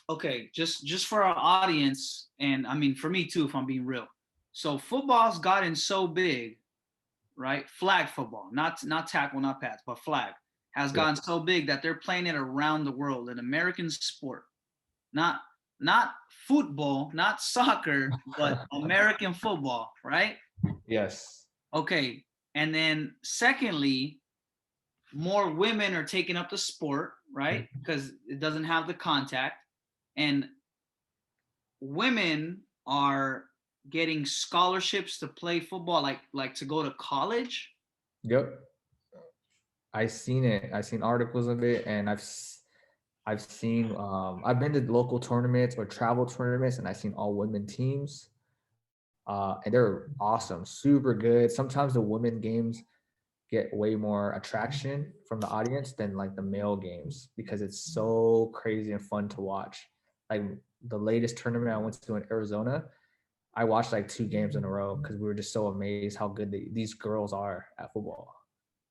okay, just for our audience, and I mean for me too, if I'm being real. So football's gotten so big, right? Flag football, not tackle, not pass, but flag has Yeah. gotten so big that they're playing it around the world, an American sport, not not football, not soccer, but American football, right? Yes. Okay, and then secondly, more women are taking up the sport, right? Because it doesn't have the contact, and women are getting scholarships to play football, like to go to college. Yep. I seen it. I seen articles of it, and I've seen I've been to local tournaments or travel tournaments, and I've seen all women teams, and they're awesome, super good. Sometimes the women games get way more attraction from the audience than like the male games because it's so crazy and fun to watch. Like the latest tournament I went to in Arizona, I watched like 2 games in a row because we were just so amazed how good these girls are at football.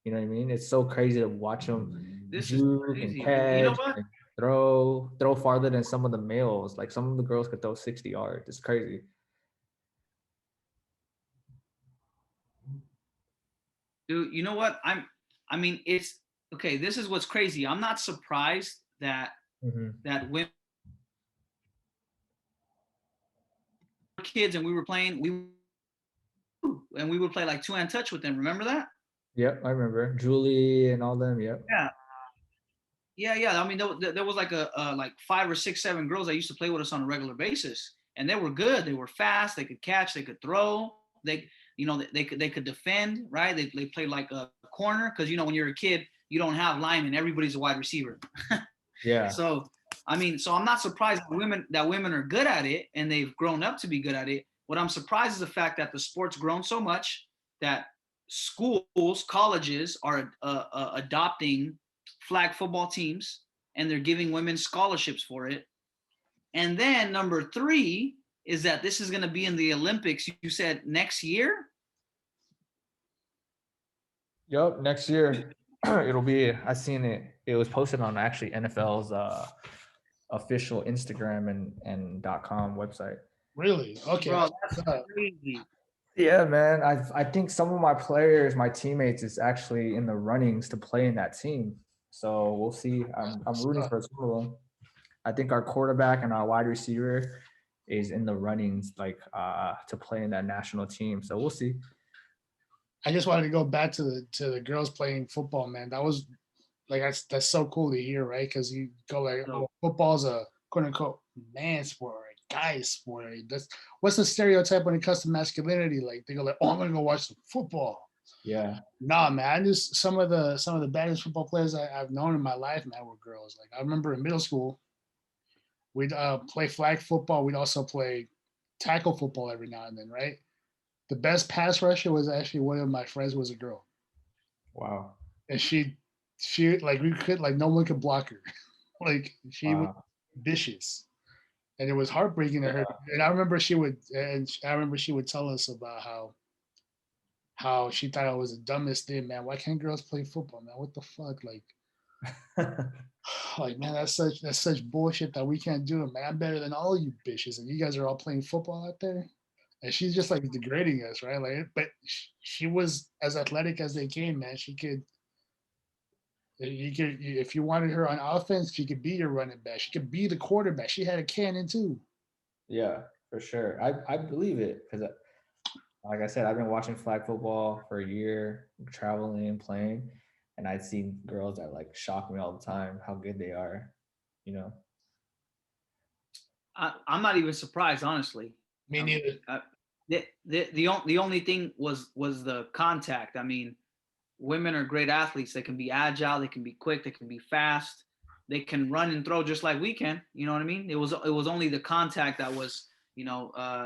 You know what I mean? It's so crazy to watch them This is juke and crazy. You know catch what? and throw farther than some of the males. Like some of the girls could throw 60 yards. It's crazy. Dude, you know what? I mean, it's okay. This is what's crazy. I'm not surprised that Mm-hmm. women were kids and we were playing, we would play like two-hand touch with them. Remember that? Yep, I remember Julie and all them. Yep. Yeah. Yeah. I mean, there was like like 5 or 6, 7 girls that used to play with us on a regular basis, and they were good. They were fast. They could catch. They could throw. They could defend. Right. They played like a corner because when you're a kid, you don't have linemen. Everybody's a wide receiver. Yeah. So I mean, so I'm not surprised that women are good at it and they've grown up to be good at it. What I'm surprised is the fact that the sport's grown so much that schools, colleges are adopting flag football teams and they're giving women scholarships for it. And then number three is that this is going to be in the Olympics. You said next year. Yep. Next year it'll be. I seen it. It was posted on actually NFL's official Instagram and .com website. Really? Okay. Bro, that's crazy. Yeah, man. I think some of my players, my teammates, is actually in the runnings to play in that team. So we'll see. I'm rooting for some of them. I think our quarterback and our wide receiver is in the runnings, like to play in that national team. So we'll see. I just wanted to go back to the girls playing football, man. That was like that's so cool to hear, right? Because you go like, So, oh, football's a quote unquote man sport, or a guy sport. Right? That's what's the stereotype when it comes to masculinity? Like they go like, oh, I'm gonna go watch some football. Yeah. Nah, man. Just some of the baddest football players I've known in my life, man, were girls. Like I remember in middle school, we'd play flag football. We'd also play tackle football every now and then, right? The best pass rusher was actually one of my friends was a girl, Wow. and she like we could like no one could block her, like she was Wow. vicious, and it was heartbreaking to her. And I remember she would tell us about how she thought it was the dumbest thing, man. Why can't girls play football, man? What the fuck? Like man, that's such bullshit that we can't do it, man. I'm better than all you bitches, and you guys are all playing football out there. And she's just like degrading us, right? Like, but she was as athletic as they came, man. She could, if you wanted her on offense, she could be your running back. She could be the quarterback. She had a cannon too. Yeah, for sure. I believe it because, like I said, I've been watching flag football for a year, traveling and playing, and I've seen girls that like shock me all the time how good they are. You know. I'm not even surprised, honestly. Me Um, neither. the only thing was the contact. I mean, women are great athletes. They can be agile, they can be quick, they can be fast, they can run and throw just like we can. You know what I mean? It was only the contact that was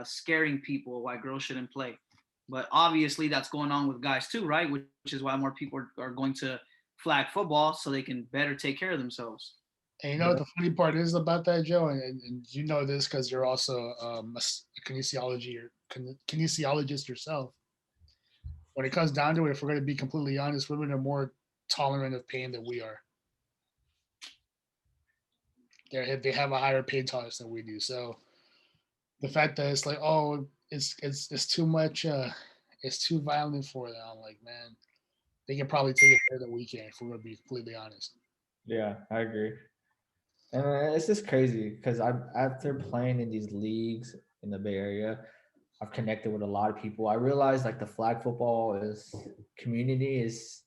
scaring people why girls shouldn't play. But obviously that's going on with guys too, right? Which is why more people are going to flag football so they can better take care of themselves. And you know what the funny part is about that, Joe, and you know this because you're also a kinesiologist yourself. When it comes down to it, if we're going to be completely honest, women are more tolerant of pain than we are. They have a higher pain tolerance than we do. So the fact that it's like, oh, it's too much, it's too violent for them. I'm like, man, they can probably take it better than we can if we're going to be completely honest. Yeah, I agree. And it's just crazy because after playing in these leagues in the Bay Area, I've connected with a lot of people. I realized like the flag football is community is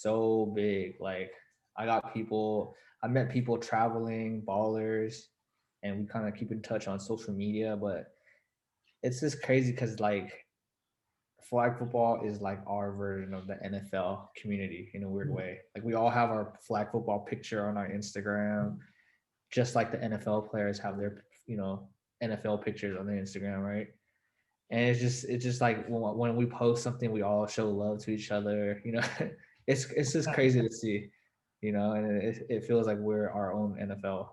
so big. Like I met people traveling, ballers, and we kind of keep in touch on social media. But it's just crazy because like flag football is like our version of the NFL community in a weird way. Like we all have our flag football picture on our Instagram, just like the NFL players have their NFL pictures on their Instagram, right? And it's just like when we post something, we all show love to each other. It's just crazy to see, and it feels like we're our own NFL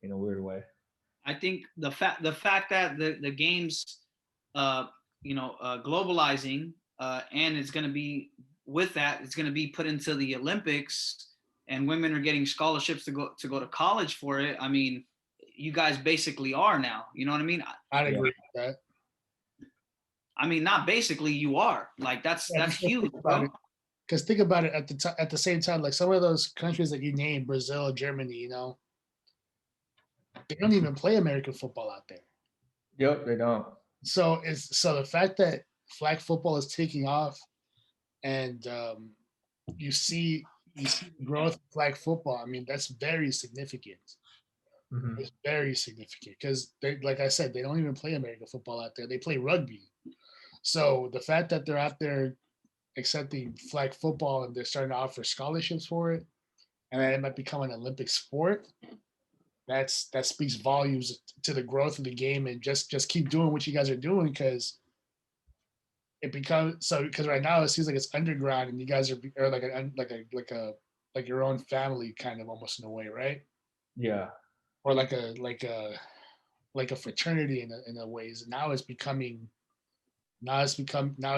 in a weird way. I think the fact that the games, globalizing, and it's going to be with that, it's going to be put into the Olympics, and women are getting scholarships to go to college for it. I mean, you guys basically are now. You know what I mean? I'd Yeah. agree with that. I mean, not basically, you are. Like that's huge, bro. Because think about it at the same time, like some of those countries that you named, Brazil, Germany, they don't even play American football out there. Yep, they don't. So the fact that flag football is taking off, and you see the growth of flag football. I mean, that's very significant. Mhm. It's very significant because they, like I said, they don't even play American football out there. They play rugby. So the fact that they're out there accepting flag football and they're starting to offer scholarships for it, and then it might become an Olympic sport, that speaks volumes to the growth of the game. And just keep doing what you guys are doing because it becomes so. Because right now it seems like it's underground, and you guys are like your own family, kind of almost in a way, right? Yeah. Or like a fraternity in a ways. And now it's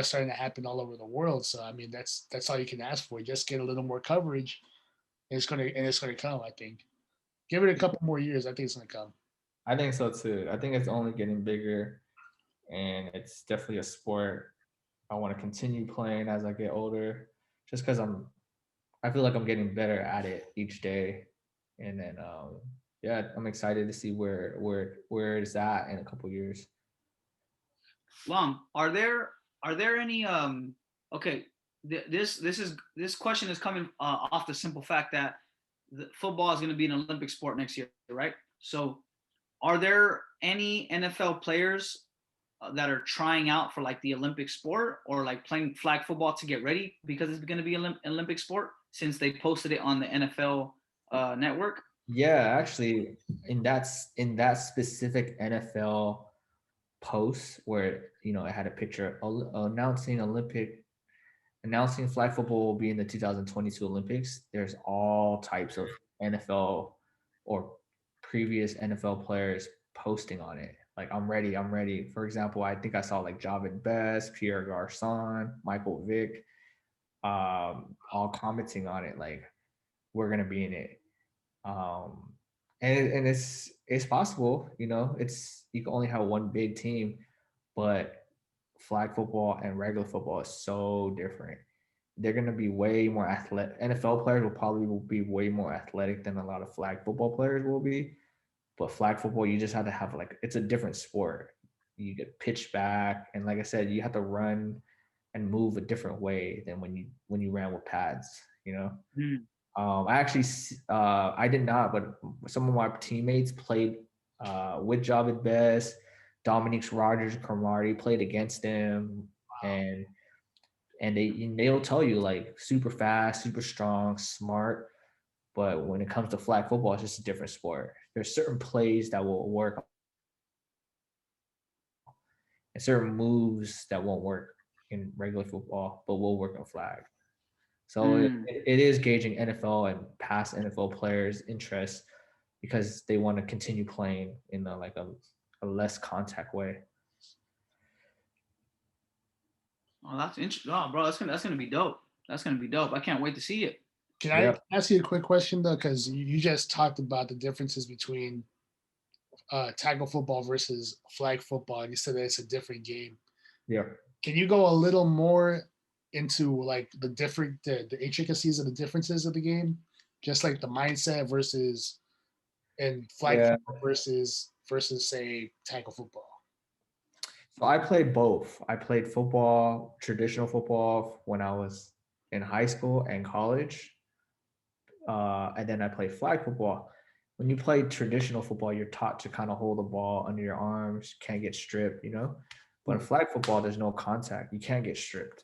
starting to happen all over the world. So I mean, that's all you can ask for. Just get a little more coverage, and it's gonna come. I think. Give it a couple more years. I think it's gonna come. I think so too. I think it's only getting bigger, and it's definitely a sport I want to continue playing as I get older, just because I feel like I'm getting better at it each day, and then yeah, I'm excited to see where it's at in a couple years. Long, are there any okay, this question is coming off the simple fact that football is going to be an Olympic sport next year, right? So are there any NFL players that are trying out for like the Olympic sport or like playing flag football to get ready because it's going to be an Olympic sport since they posted it on the NFL network? Yeah, actually, in that specific NFL post where it had a picture announcing flag football will be in the 2022 Olympics. There's all types of NFL or previous NFL players posting on it. Like I'm ready. I'm ready. For example, I think I saw like Javid Best, Pierre Garcon, Michael Vick, all commenting on it. Like we're gonna be in it. Um, and it's possible. You know, it's you can only have one big team, but flag football and regular football is so different. They're gonna be way more athletic. NFL players will be way more athletic than a lot of flag football players will be. But flag football, you just have to have like it's a different sport. You get pitched back, and like I said, you have to run and move a different way than when you ran with pads. You know, Mm. I actually I did not, but some of my teammates played with Javid Best, Dominique Rogers, Cromartie played against them, and they'll tell you like super fast, super strong, smart. But when it comes to flag football, it's just a different sport. There's certain plays that will work and certain moves that won't work in regular football, but will work in flag. So Mm. it is gauging NFL and past NFL players' interest because they want to continue playing in a less contact way. Oh, that's interesting. Oh, bro, that's gonna be dope. That's gonna be dope. I can't wait to see it. Can I Yeah, ask you a quick question though? Because you just talked about the differences between tackle football versus flag football, and you said that it's a different game. yeah, Can you go a little more into like the intricacies of the differences of the game, just like the mindset versus and flag yeah. football versus say tackle football? So I played both. I played football, traditional football, when I was in high school and college, and then I played flag football. When you play traditional football, you're taught to kind of hold the ball under your arms, can't get stripped, you know. But in flag football, there's no contact. You can't get stripped.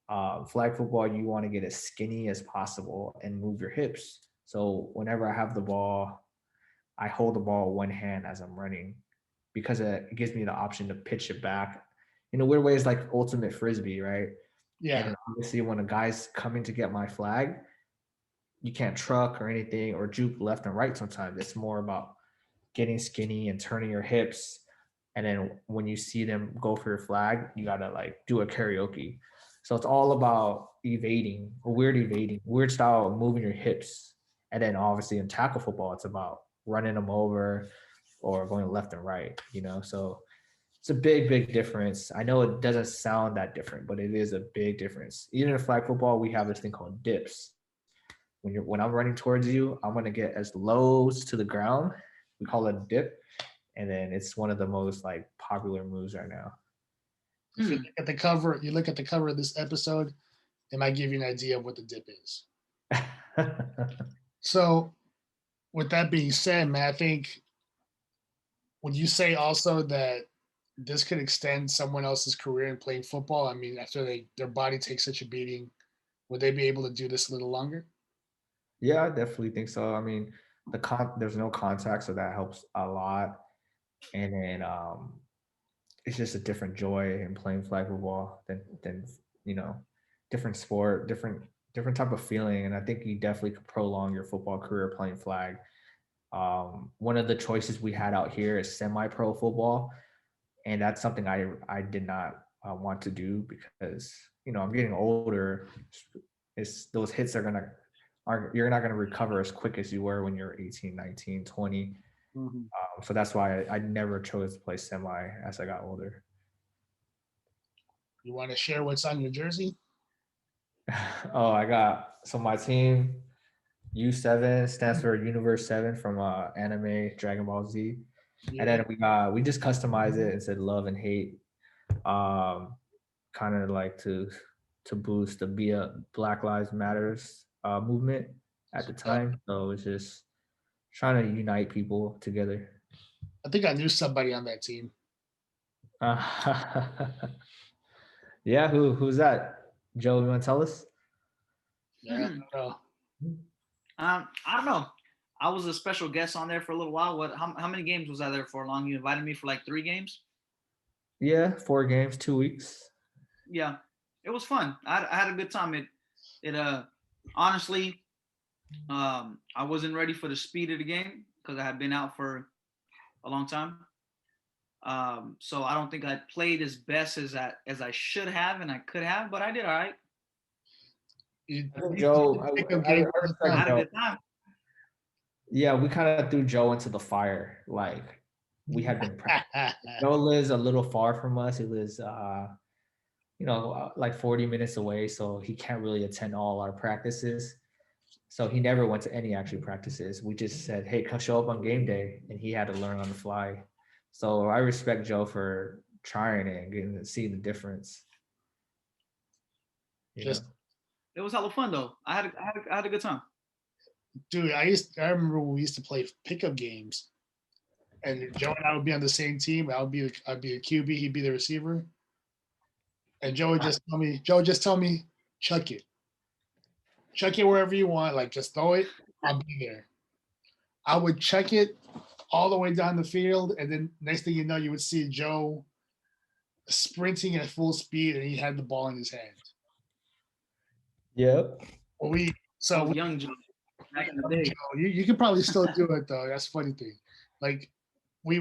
Flag football, you want to get as skinny as possible and move your hips. So whenever I have the ball, I hold the ball one hand as I'm running because it gives me the option to pitch it back. In a weird way, it's like ultimate frisbee, right? And Yeah, then obviously when a guy's coming to get my flag, you can't truck or anything or juke left and right sometimes. It's more about getting skinny and turning your hips. And then when you see them go for your flag, you gotta like do a karaoke. So it's all about evading, weird style of moving your hips. And then obviously in tackle football, it's about running them over or going left and right, you know? So it's a big, big difference. I know it doesn't sound that different, but it is a big difference. Even in flag football, we have this thing called dips. When I'm running towards you, I'm gonna get as low to the ground. We call it a dip, and then it's one of the most like popular moves right now. if you Hmm. look at the cover, you look at the cover of this episode, it might give you an idea of what the dip is. So, with that being said, man, I think would you say also that this could extend someone else's career in playing football? I mean, after their body takes such a beating, would they be able to do this a little longer? Yeah, I definitely think so. I mean, there's no contact, so that helps a lot. And then it's just a different joy in playing flag football than you know, different sport, different type of feeling. And I think you definitely could prolong your football career playing flag. One of the choices we had out here is semi-pro football, and that's something I did not want to do because I'm getting older. It's those hits are you're not gonna recover as quick as you were when you're 18, 19, 20. Mhm. So that's why I never chose to play semi as I got older. You want to share what's on your jersey? Oh, I got so my team U7 stands for Universe 7 from anime Dragon Ball Z. And Yeah. then we just customized it and said love and hate. Um kind of like to boost the Black Lives Matters movement at the Yeah. time. So it's just trying to unite people together. I think I knew somebody on that team. Yeah, who's that? Joe, you want to tell us? Yeah. I don't know. I don't know. I was a special guest on there for a little while. How many games was I there for? Long? You invited me for like 3 games. Yeah, 4 games, 2 weeks. Yeah, it was fun. I had a good time. It honestly, I wasn't ready for the speed of the game because I had been out for a long time. So I don't think I played as best as I should have and I could have, but I did all right. You, I think you Joe, pick up I games all the I respect had time. a Joe. good time. Yeah, we kind of threw Joe into the fire. Like we had been Joe lives a little far from us. He lives, like 40 minutes away, so he can't really attend all our practices. So he never went to any actual practices. We just said, "Hey, come show up on game day," and he had to learn on the fly. So I respect Joe for trying it and getting to see the difference. You know. Just It was hella fun though. I had a good time. dude, I remember when we used to play pickup games, and Joe and I would be on the same team. I'd be a QB, he'd be the receiver, and Joe, just tell me, chuck it, chuck it wherever you want, like just throw it, I'll be there. I would chuck it all the way down the field, and then next thing you know, you would see Joe sprinting at full speed, and he had the ball in his hand. Yep. Well, we I so was we, young Joe back in the day. Joe, you could probably still do it though. That's the funny thing. Like we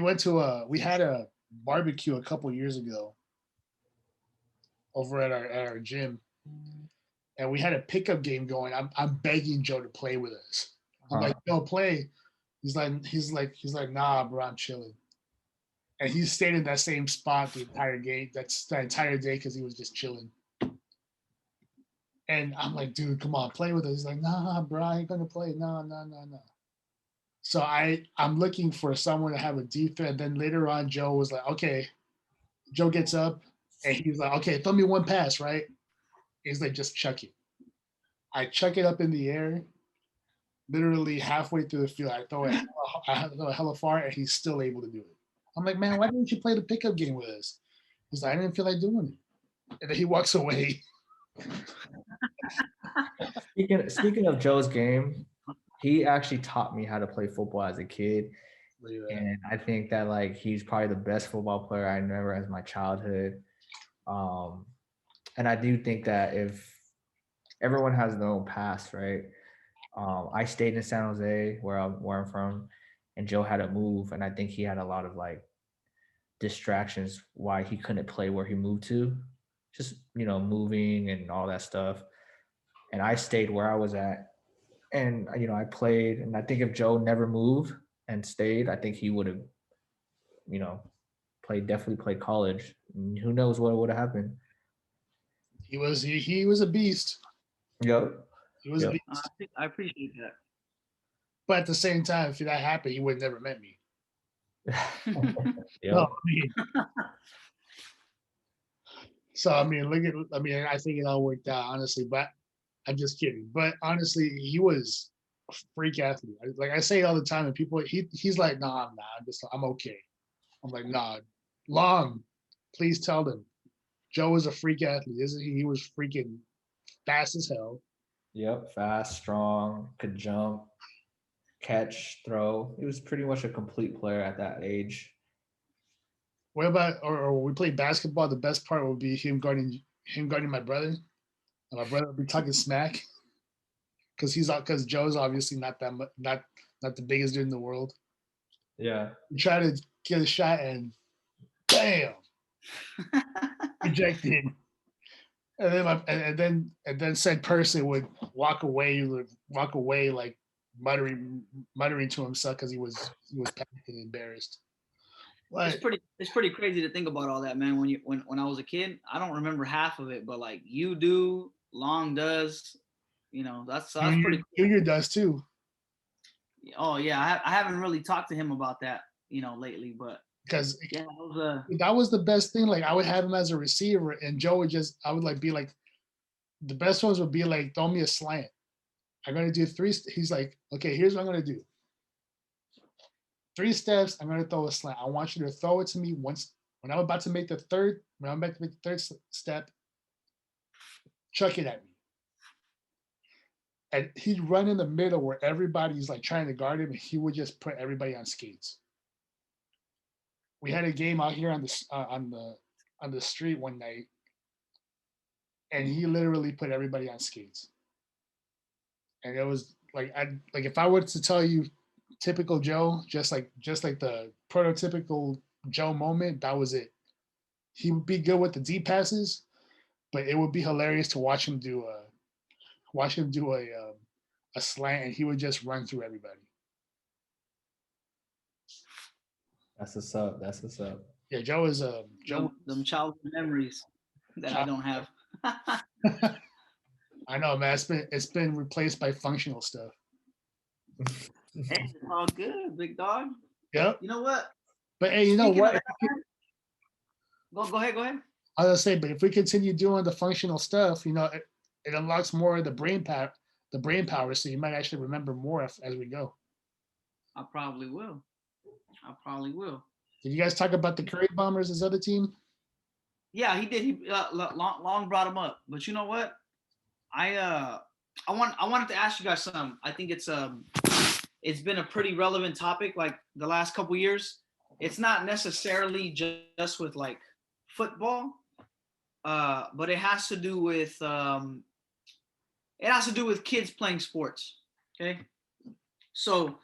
had a barbecue a couple years ago over at our gym, and we had a pickup game going. I'm begging Joe to play with us. I'm like, Joe, play. He's like, nah, bro, I'm chilling. And he stayed in that same spot the entire game. That's the entire day because he was just chilling. And I'm like, dude, come on, play with us. He's like, nah, bro, I ain't gonna play. No, no, no, no. So I'm looking for someone to have a defense. Then later on, Joe was like, okay. Joe gets up and he's like, okay, throw me one pass, right? He's like, just chuck it. I chuck it up in the air, literally halfway through the field. I throw it hella far, and he's still able to do it. I'm like, man, why didn't you play the pickup game with us? He's like, I didn't feel like doing it. And then he walks away. Speaking of Joe's game, he actually taught me how to play football as a kid. And I think that like he's probably the best football player I remember as my childhood. Um, and I do think that if everyone has their own past, right? I stayed in San Jose where I'm from, and Joe had to move, and I think he had a lot of like distractions why he couldn't play where he moved to, just moving and all that stuff. And I stayed where I was at, and I played, and I think if Joe never moved and stayed, I think he would have, you know, definitely played college. And who knows what would have happened? He was a beast. Yep. He was a Yep. beast. I appreciate that. But at the same time, if that happened, he would have never met me. Yep. No, I mean, I think it all worked out, honestly, but I'm just kidding. But honestly, he was a freak athlete. Like I say all the time, and people, he's like, nah, I'm okay. I'm like, nah, Long, please tell them. Joe is a freak athlete, isn't he? He was freaking fast as hell. Yep. Fast, strong, could jump, catch, throw. He was pretty much a complete player at that age. What about or we play basketball? The best part would be him guarding my brother, and my brother would be talking smack because Joe's obviously not the biggest dude in the world. Yeah. You try to get a shot and bam, rejected. And then said person would walk away like muttering to himself because he was panicked and embarrassed. What? It's pretty crazy to think about all that, man. When I was a kid, I don't remember half of it, but like you do, Long does, that's pretty cool. Junior does too. Oh yeah, I haven't really talked to him about that, lately, but Because yeah, that was the best thing. Like I would have him as a receiver, and Joe would I would like be like, the best ones would be like, throw me a slant. I'm gonna do three. He's like, okay, here's what I'm gonna do. 3 steps. I'm gonna throw a slant. I want you to throw it to me once when I'm about to make the third. When I'm about to make the third step, chuck it at me. And he'd run in the middle where everybody's like trying to guard him, and he would just put everybody on skates. We had a game out here on the street one night, and he literally put everybody on skates. And it was like if I were to tell you typical Joe, just like the prototypical Joe moment, that was it. He would be good with the deep passes, but it would be hilarious to watch him do a slant, and he would just run through everybody. That's what's up. That's what's up. Yeah, Joe is Joe. Them childhood memories that I don't have. I know, man. It's been replaced by functional stuff. Hey, it's all good, big dog. Yep. You know what? But hey, you know Speaking what? of that, go ahead. Go ahead. I was gonna say, but if we continue doing the functional stuff, it unlocks more of the brain power, so you might actually remember more as we go. I probably will. I probably will. Did you guys talk about the Curry Bombers, his other team? Yeah, he did. He long brought him up, but you know what? I wanted to ask you guys something. I think it's been a pretty relevant topic like the last couple years. It's not necessarily just with like football, but it has to do with kids playing sports. Okay, so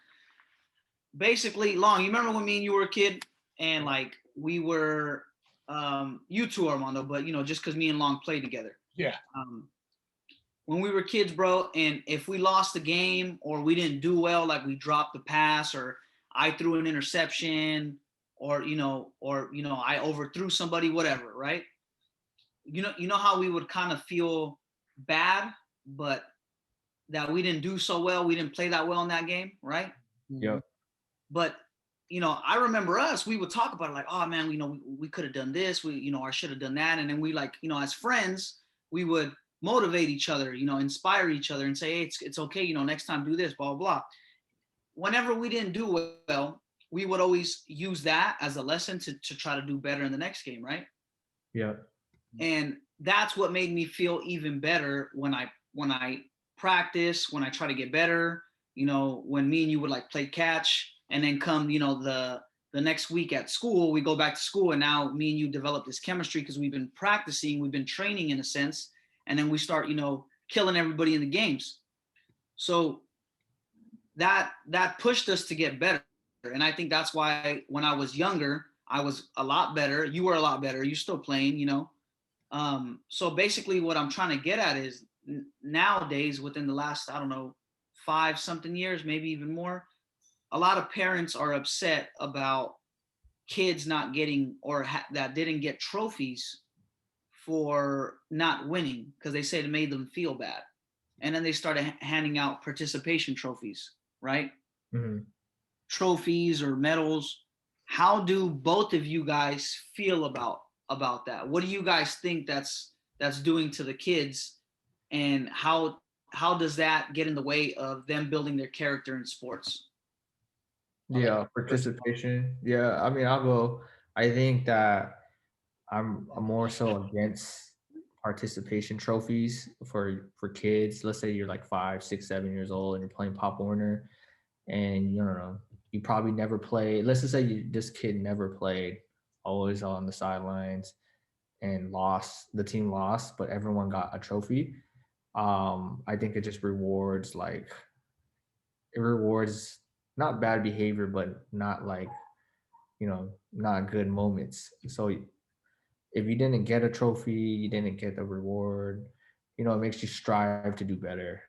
basically, Long, you remember when me and you were a kid and like we were you too, Armando, but just because me and Long played together. Yeah. When we were kids, bro, and if we lost the game or we didn't do well, like we dropped the pass or I threw an interception or I overthrew somebody, whatever, right? You know how we would kind of feel bad, but that we didn't do so well, we didn't play that well in that game, right? Yep. But I remember we would talk about it like, oh man, we could have done this, I should have done that, and then we like, as friends, we would motivate each other, inspire each other and say, hey, it's okay, next time do this, blah, blah, blah. Whenever we didn't do well, we would always use that as a lesson to try to do better in the next game, right? Yeah. And that's what made me feel even better when I practice, when I try to get better, when me and you would like play catch and then come, the next week at school, we go back to school and now me and you develop this chemistry because we've been practicing, we've been training in a sense. And then we start, killing everybody in the games. So that pushed us to get better. And I think that's why when I was younger, I was a lot better. You were a lot better. You're still playing, So basically what I'm trying to get at is nowadays, within the last, I don't know, 5-something years, maybe even more, a lot of parents are upset about kids not getting or that didn't get trophies for not winning because they said it made them feel bad. And then they started handing out participation trophies, right? Mm-hmm. Trophies or medals. How do both of you guys feel about that? What do you guys think that's doing to the kids, and how does that get in the way of them building their character in sports? Yeah, participation. Yeah, I mean, I'll go. I think that I'm more so against participation trophies for kids. Let's say you're like 5, 6, 7 years old and you're playing Pop Warner, and you probably never played. Let's just say this kid never played, always on the sidelines, and lost. The team lost, but everyone got a trophy. I think it just rewards not bad behavior, but not like not good moments. So if you didn't get a trophy, you didn't get the reward, it makes you strive to do better.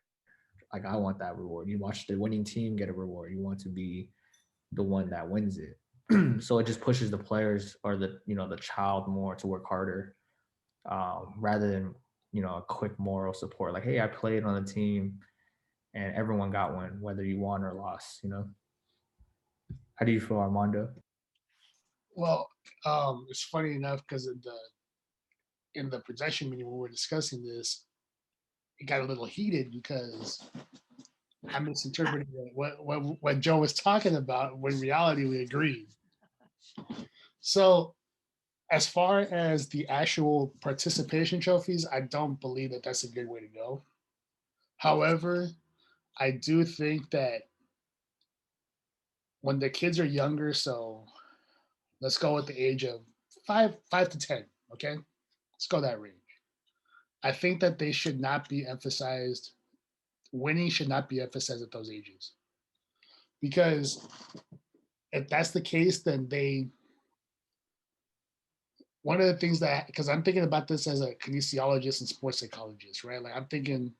Like, I want that reward. You watch the winning team get a reward. You want to be the one that wins it. So it just pushes the players or the child more to work harder, rather than, a quick moral support. Like, hey, I played on the team and everyone got one, whether you won or lost, How do you feel, Armando? Well, it's funny enough because in the projection meeting when we were discussing this, it got a little heated because I misinterpreted what Joe was talking about when in reality we agreed. So as far as the actual participation trophies, I don't believe that that's a good way to go. However, I do think that when the kids are younger, so let's go with the age of 5 to 10, okay? Let's go that range. I think that they should not be emphasized. Winning should not be emphasized at those ages. Because if that's the case, then one of the things that, because I'm thinking about this as a kinesiologist and sports psychologist, right? Like I'm thinking,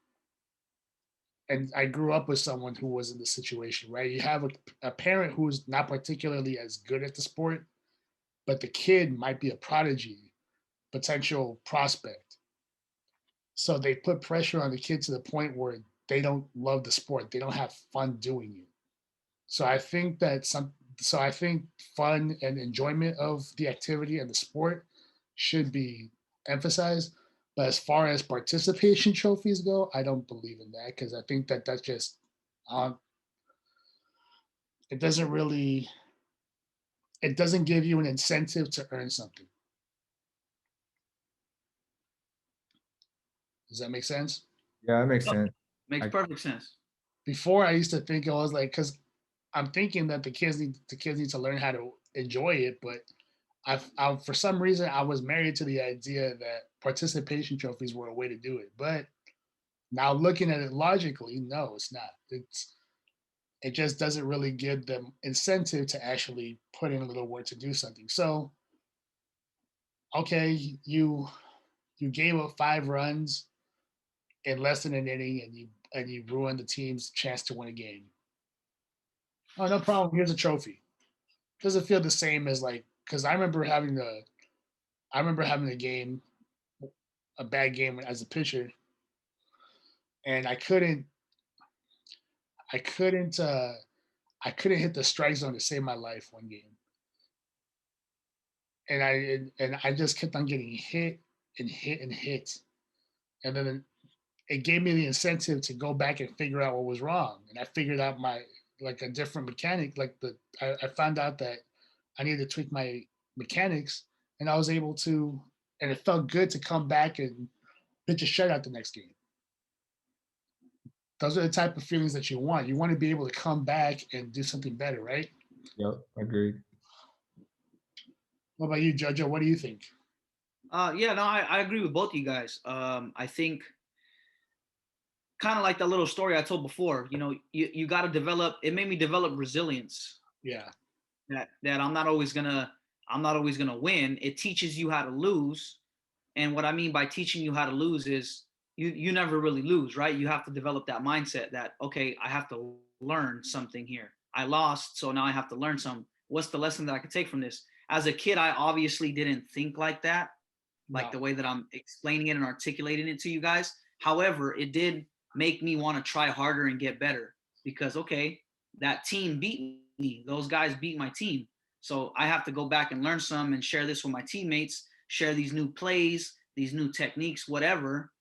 and I grew up with someone who was in this situation, right? You have a parent who's not particularly as good at the sport, but the kid might be a prodigy, potential prospect. So they put pressure on the kid to the point where they don't love the sport. They don't have fun doing it. So I think that so I think fun and enjoyment of the activity and the sport should be emphasized. But as far as participation trophies go, I don't believe in that because I think that that's just um, it doesn't really it doesn't give you an incentive to earn something. Does that make sense? Yeah, that makes Yep, sense. makes I, perfect sense. Before I used to think it was like because I'm thinking that the kids need to learn how to enjoy it, but I for some reason I was married to the idea that participation trophies were a way to do it. But now looking at it logically, no, it's not. It just doesn't really give them incentive to actually put in a little work to do something. So okay, you gave up 5 runs in less than an inning and you ruined the team's chance to win a game. Oh, no problem. Here's a trophy. Doesn't feel the same as like because I remember having a game, a bad game as a pitcher, and I couldn't I couldn't hit the strike zone to save my life one game. And I just kept on getting hit and hit and hit. And then it gave me the incentive to go back and figure out what was wrong. And I figured out my like a different mechanic. I found out that I needed to tweak my mechanics, and I was able to. And it felt good to come back and pitch a shutout the next game. Those are the type of feelings that you want. You want to be able to come back and do something better, right? yep, agreed. What about you, Jojo? What do you think? Yeah, no, I agree with both of you guys. I think kind of like that little story I told before. You got to develop. It made me develop resilience. Yeah, That I'm not always gonna win. It teaches you how to lose, and what I mean by teaching you how to lose is you never really lose, right? You have to develop that mindset that okay, I have to learn something here. I lost, so now I have to learn some. What's the lesson that I can take from this? As a kid, I obviously didn't think like that, like no, the way that I'm explaining it and articulating it to you guys. However, it did make me want to try harder and get better because okay, that team beat me. Those guys beat my team. So I have to go back and learn some and share this with my teammates, share these new plays, these new techniques, whatever,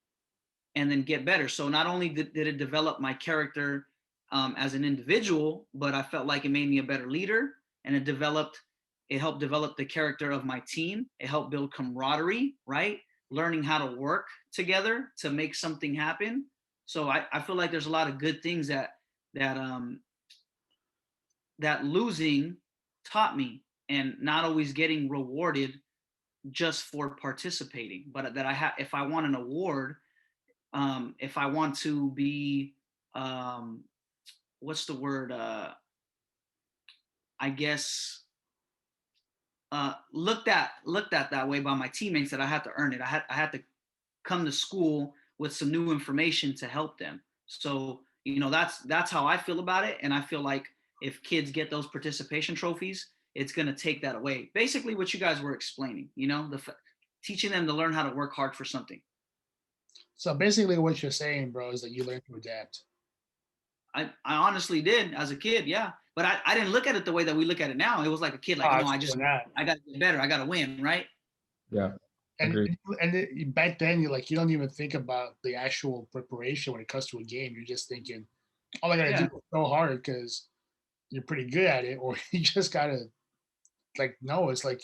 and then get better. So not only did it develop my character as an individual, but I felt like it made me a better leader, and it helped develop the character of my team. It helped build camaraderie, right? Learning how to work together to make something happen. So I feel like there's a lot of good things that um, that losing taught me, and not always getting rewarded just for participating, but that if I want an award, if I want to be, um, what's the word? I guess looked at that way by my teammates, that I had to earn it. I had to come to school with some new information to help them. So that's how I feel about it, and I feel like if kids get those participation trophies, it's gonna take that away. Basically, what you guys were explaining, teaching them to learn how to work hard for something. so basically, what you're saying, bro, is that you learn to adapt. I honestly did as a kid, yeah. But I didn't look at it the way that we look at it now. It was like a kid, like, no, It's for that. I gotta get better, I gotta win, right? Yeah, And agreed. back then, you don't even think about the actual preparation when it comes to a game. You're just thinking, all I gotta do Yeah, is go hard because you're pretty good at it, or you just gotta like no. It's like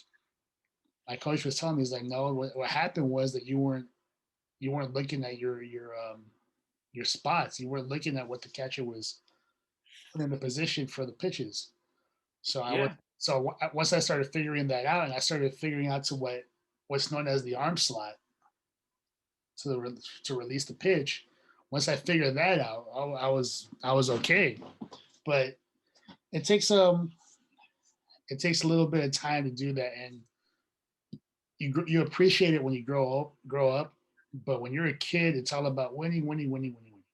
my coach was telling me, he's like, no. What happened was that you weren't looking at your spots. You weren't looking at what the catcher was put in the position for the pitches. So I was yeah, once I started figuring that out, and I started figuring out to what's known as the arm slot to release the pitch. Once I figured that out, I was okay. But it takes it takes a little bit of time to do that, and you appreciate it when you grow up, but when you're a kid, it's all about winning, winning, winning, winning, winning.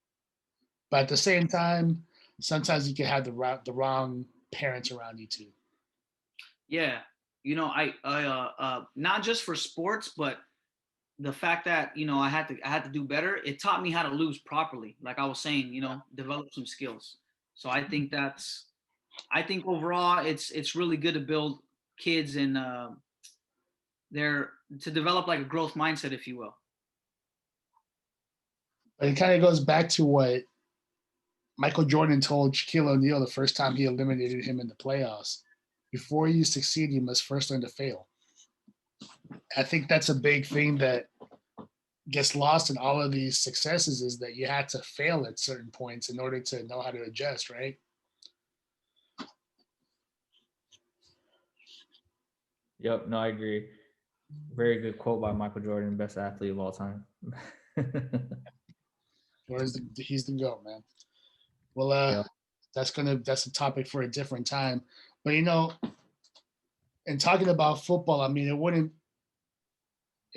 But at the same time, sometimes you can have the wrong parents around you too. Yeah, not just for sports, but the fact that I had to do better. It taught me how to lose properly. Like I was saying, develop some skills. So I think overall, it's really good to build kids and they're to develop like a growth mindset, if you will. But it kind of goes back to what Michael Jordan told Shaquille O'Neal the first time he eliminated him in the playoffs. Before you succeed, you must first learn to fail. I think that's a big thing that gets lost in all of these successes is that you had to fail at certain points in order to know how to adjust, right? Yep, no, I agree. Very good quote by Michael Jordan, best athlete of all time. He's the GOAT, man. Well, Yep. that's a topic for a different time. But in talking about football, I mean, it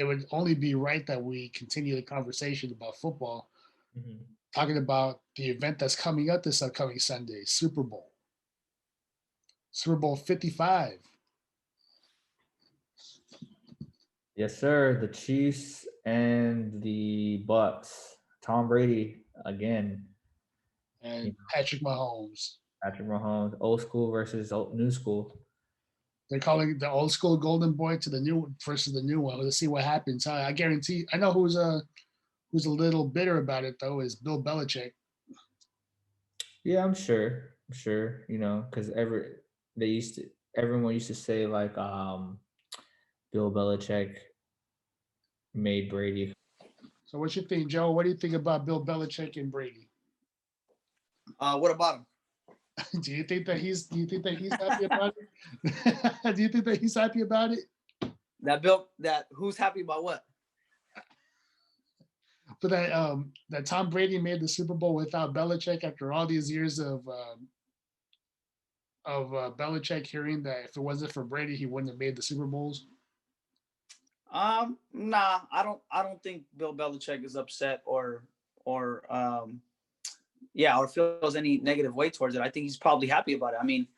would only be right that we continue the conversation about football, Mhm. talking about the event that's coming up this upcoming Sunday, Super Bowl 55. Yes, sir. The Chiefs and the Bucks. Tom Brady again. And Patrick Mahomes. Patrick Mahomes. Old school versus new school. They're calling the old school golden boy to the new versus the new one. Let's see what happens. I guarantee. I know who's a little bitter about it though is Bill Belichick. Yeah, I'm sure. I'm sure. Because everyone used to say like Bill Belichick made Brady. So what you think, Joe? What do you think about Bill Belichick and Brady? What about him? Do you think that he's happy about it? Do you think that he's happy about it? That who's happy about what? But that Tom Brady made the Super Bowl without Belichick after all these years of Belichick hearing that if it wasn't for Brady, he wouldn't have made the Super Bowls. Nah, I don't think Bill Belichick is upset or feels any negative way towards it. I think he's probably happy about it. I mean,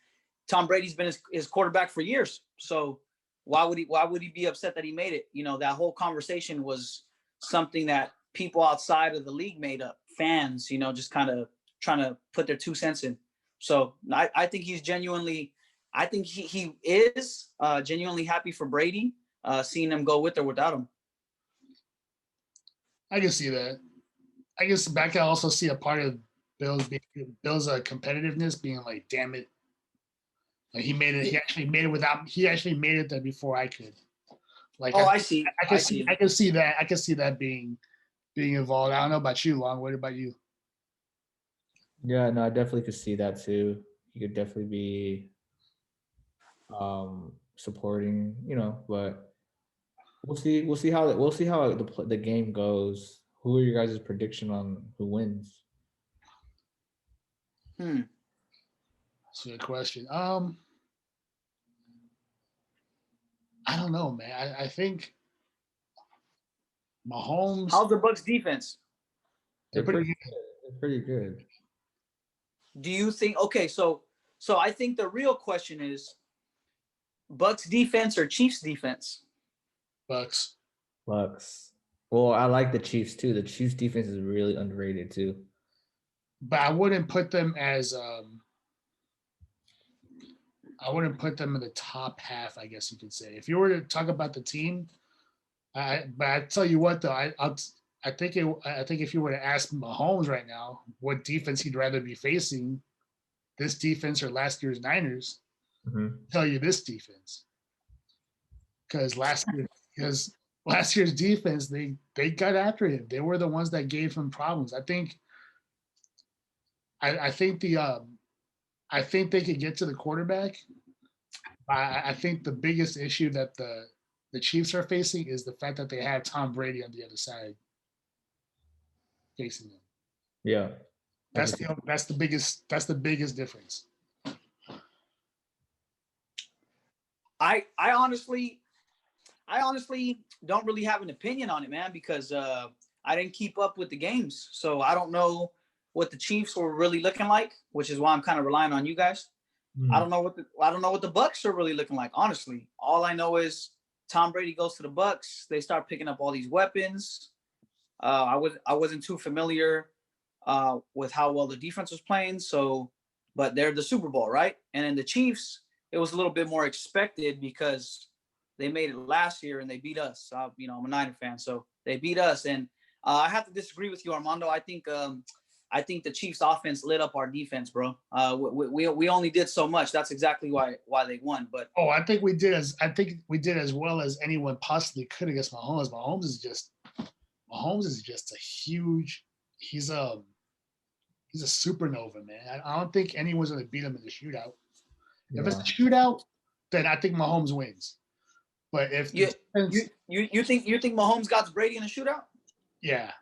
Tom Brady's been his quarterback for years, so why would he be upset that he made it? That whole conversation was something that people outside of the league made up, fans, just kind of trying to put their 2 cents in. So I think he's genuinely, I think he is genuinely happy for Brady, seeing him go with or without him. I can see that. I guess I can also see a part of Bill's competitiveness being like, damn it. Like he made it. He actually made it without. He actually made it there before I could. Like, I see. I can see that. I can see that being involved. I don't know about you, Long. What about you? Yeah, no, I definitely could see that too. He could definitely be supporting, but we'll see how the game goes. Who are your guys' prediction on who wins? That's a good question. I don't know, man. I think Mahomes. How's the Bucks defense? They're pretty good. They're pretty good. Do you think? Okay, so I think the real question is Bucks defense or Chiefs defense? Bucks. Well, I like the Chiefs too. The Chiefs defense is really underrated too. But I wouldn't put them as I wouldn't put them in the top half, I guess you could say. If you were to talk about the team, but I tell you what though, I think if you were to ask Mahomes right now what defense he'd rather be facing, this defense or last year's Niners, Mm-hmm. tell you this defense. Because last year's defense, they got after him. They were the ones that gave him problems. I think they could get to the quarterback. I think the biggest issue that the Chiefs are facing is the fact that they have Tom Brady on the other side facing them. Yeah. That's the biggest difference. I honestly I honestly don't really have an opinion on it, man, because I didn't keep up with the games, so I don't know what the Chiefs were really looking like, which is why I'm kind of relying on you guys. I Mm. don't know what the Bucks are really looking like. Honestly, all I know is Tom Brady goes to the Bucks. They start picking up all these weapons. I wasn't too familiar with how well the defense was playing. So, but they're the Super Bowl, right? And in the Chiefs, it was a little bit more expected because they made it last year and they beat us. I'm a Niner fan, so they beat us. And I have to disagree with you, Armando. I think the Chiefs' offense lit up our defense, bro. We only did so much. That's exactly why they won. But Oh, I think we did as well as anyone possibly could against Mahomes. Mahomes is just a huge. He's a supernova, man. I don't think anyone's going to beat him in the shootout. If it's Yeah. a shootout, then I think Mahomes wins. But if the defense, you think Mahomes got Brady in a shootout? yeah,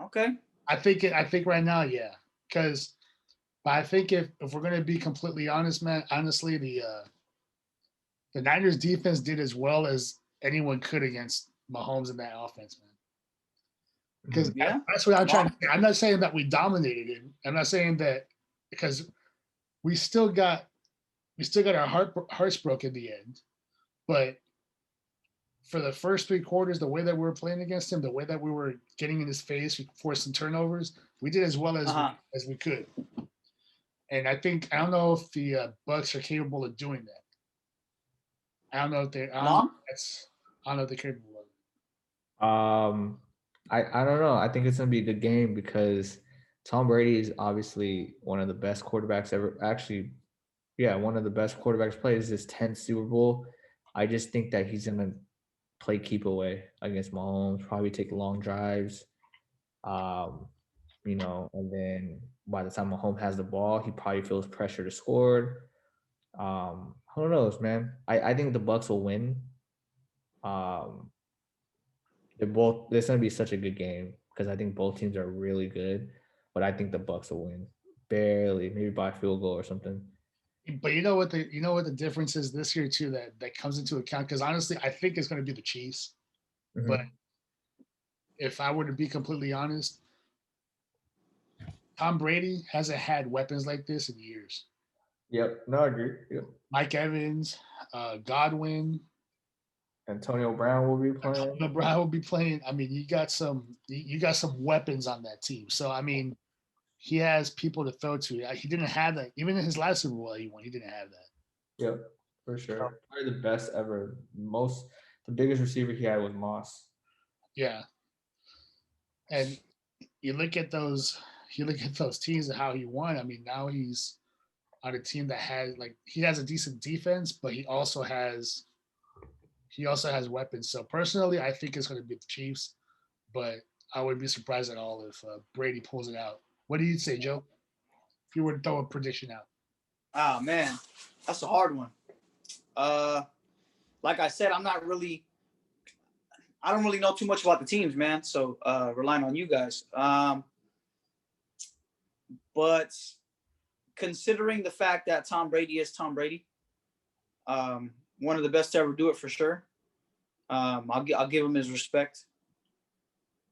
Okay. I think right now, yeah, because. But I think if we're going to be completely honest, man, honestly, the Niners defense did as well as anyone could against Mahomes in that offense, man. Because Yeah. that's what I'm trying to say. I'm not saying that we dominated it. I'm not saying that because we still got our hearts broke in the end. But for the first 3 quarters, the way that we were playing against him, the way that we were getting in his face, forcing turnovers, we did as well as we could. And I don't know if the Bucks are capable of doing that. I don't know if they. I don't know if they're capable of it. I don't know. I think it's gonna be a good game because Tom Brady is obviously one of the best quarterbacks ever. Actually, yeah, one of the best quarterbacks played is his 10th Super Bowl. I just think that he's gonna play keep away against Mahomes, probably take long drives. Um, and then by the time Mahomes has the ball, he probably feels pressure to score. Who knows, man? I think the Bucks will win. Um, It's gonna be such a good game because I think both teams are really good, but I think the Bucks will win barely, maybe by a field goal or something. But you know what the difference is this year too that comes into account because honestly I think it's going to be the Chiefs. Mhm. But if I were to be completely honest, Tom Brady hasn't had weapons like this in years. Yep, no, I agree. Yep. Mike Evans, Godwin, Antonio Brown will be playing. Antonio Brown will be playing. I mean, you got some weapons on that team. So I mean, he has people to throw to. He didn't have that even in his last Super Bowl he won. He didn't have that. Yep, for sure. Probably the best ever. The biggest receiver he had was Moss. Yeah, and you look at those teams and how he won. I mean, now he's on a team that he has a decent defense, but he also has weapons. So personally, I think it's going to be the Chiefs, but I would be surprised at all if Brady pulls it out. What do you say, Joe? If you were to throw a prediction out. Oh man, that's a hard one. Like I said, I don't really know too much about the teams, man. So relying on you guys. But considering the fact that Tom Brady is Tom Brady, one of the best to ever do it for sure. I'll give him his respect.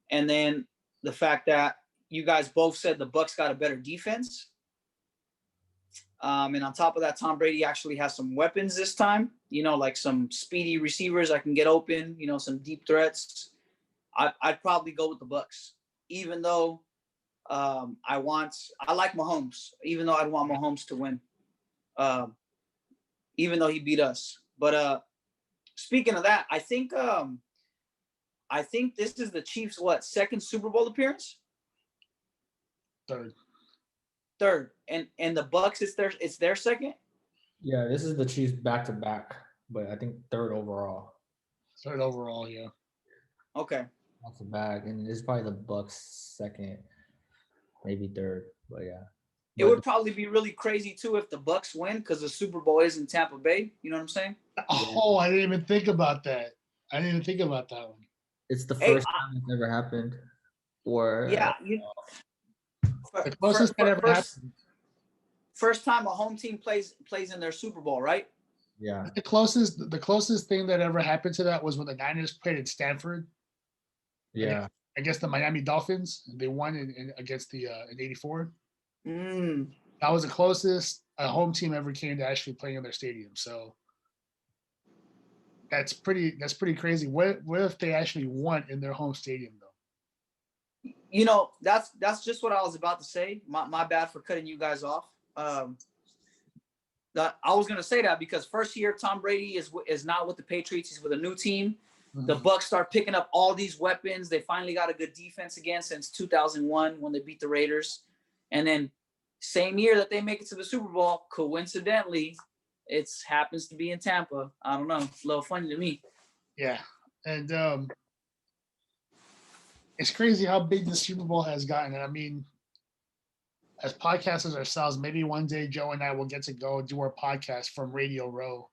And then the fact that you guys both said the Bucks got a better defense. And on top of that, Tom Brady actually has some weapons this time, like some speedy receivers that can get open, some deep threats. I'd probably go with the Bucks, even though I like Mahomes, even though I'd want Mahomes to win, even though he beat us. But speaking of that, I think this is the Chiefs' second Super Bowl appearance? Third. And the Bucks it's their second? Yeah, this is the Chiefs back to back, but I think third overall. Third overall, yeah. Okay. Back to back, and it's probably the Bucks second, maybe third, but yeah. It would probably be really crazy too if the Bucks win because the Super Bowl is in Tampa Bay. You know what I'm saying? Oh, I didn't even think about that. I didn't even think about that one. It's the first time it's ever happened. Or yeah, the closest that ever happened. First time a home team plays in their Super Bowl, right? Yeah. The closest thing that ever happened to that was when the Niners played at Stanford Yeah. against the Miami Dolphins. They won against the in '84. Mm. That was the closest a home team ever came to actually playing in their stadium. So that's pretty crazy. What if they actually won in their home stadium though? You know, that's just what I was about to say. My bad for cutting you guys off. I was gonna say that because first year Tom Brady is not with the Patriots. He's with a new team. The Bucks start picking up all these weapons. They finally got a good defense again since 2001 when they beat the Raiders. And then same year that they make it to the Super Bowl, coincidentally, it happens to be in Tampa. I don't know. It's a little funny to me. Yeah, and it's crazy how big the Super Bowl has gotten. And I mean, as podcasters ourselves, maybe one day Joe and I will get to go do our podcast from Radio Row.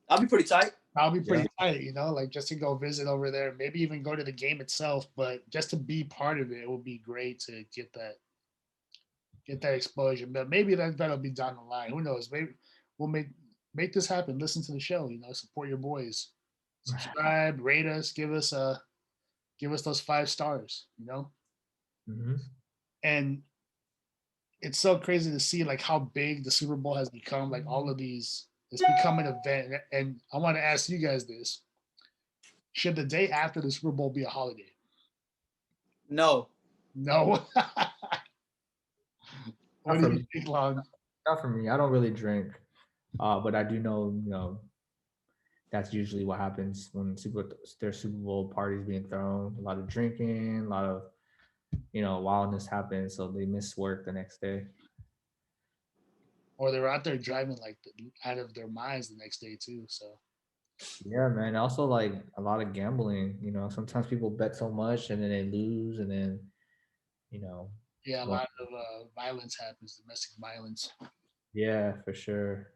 I'll be pretty tight. I'll be pretty tight, like just to go visit over there, maybe even go to the game itself, but just to be part of it, it would be great to get that exposure. But maybe that'll be down the line. Who knows? Maybe we'll make this happen. Listen to the show, support your boys. Subscribe, rate us, give us those 5 stars, Mm-hmm. And it's so crazy to see like how big the Super Bowl has become. Like all of these, it's become an event. And I want to ask you guys this: should the day after the Super Bowl be a holiday? No. No. What do you me. think, Lon? Not for me. I don't really drink, but I do know, that's usually what happens when there's Super Bowl parties being thrown. A lot of drinking, a lot of wildness happens, so they miss work the next day. Or they're out there driving like out of their minds the next day too. So Yeah, man. Also, like a lot of gambling. Sometimes people bet so much and then they lose, and then yeah, a well, lot of violence happens, domestic violence. yeah, for sure.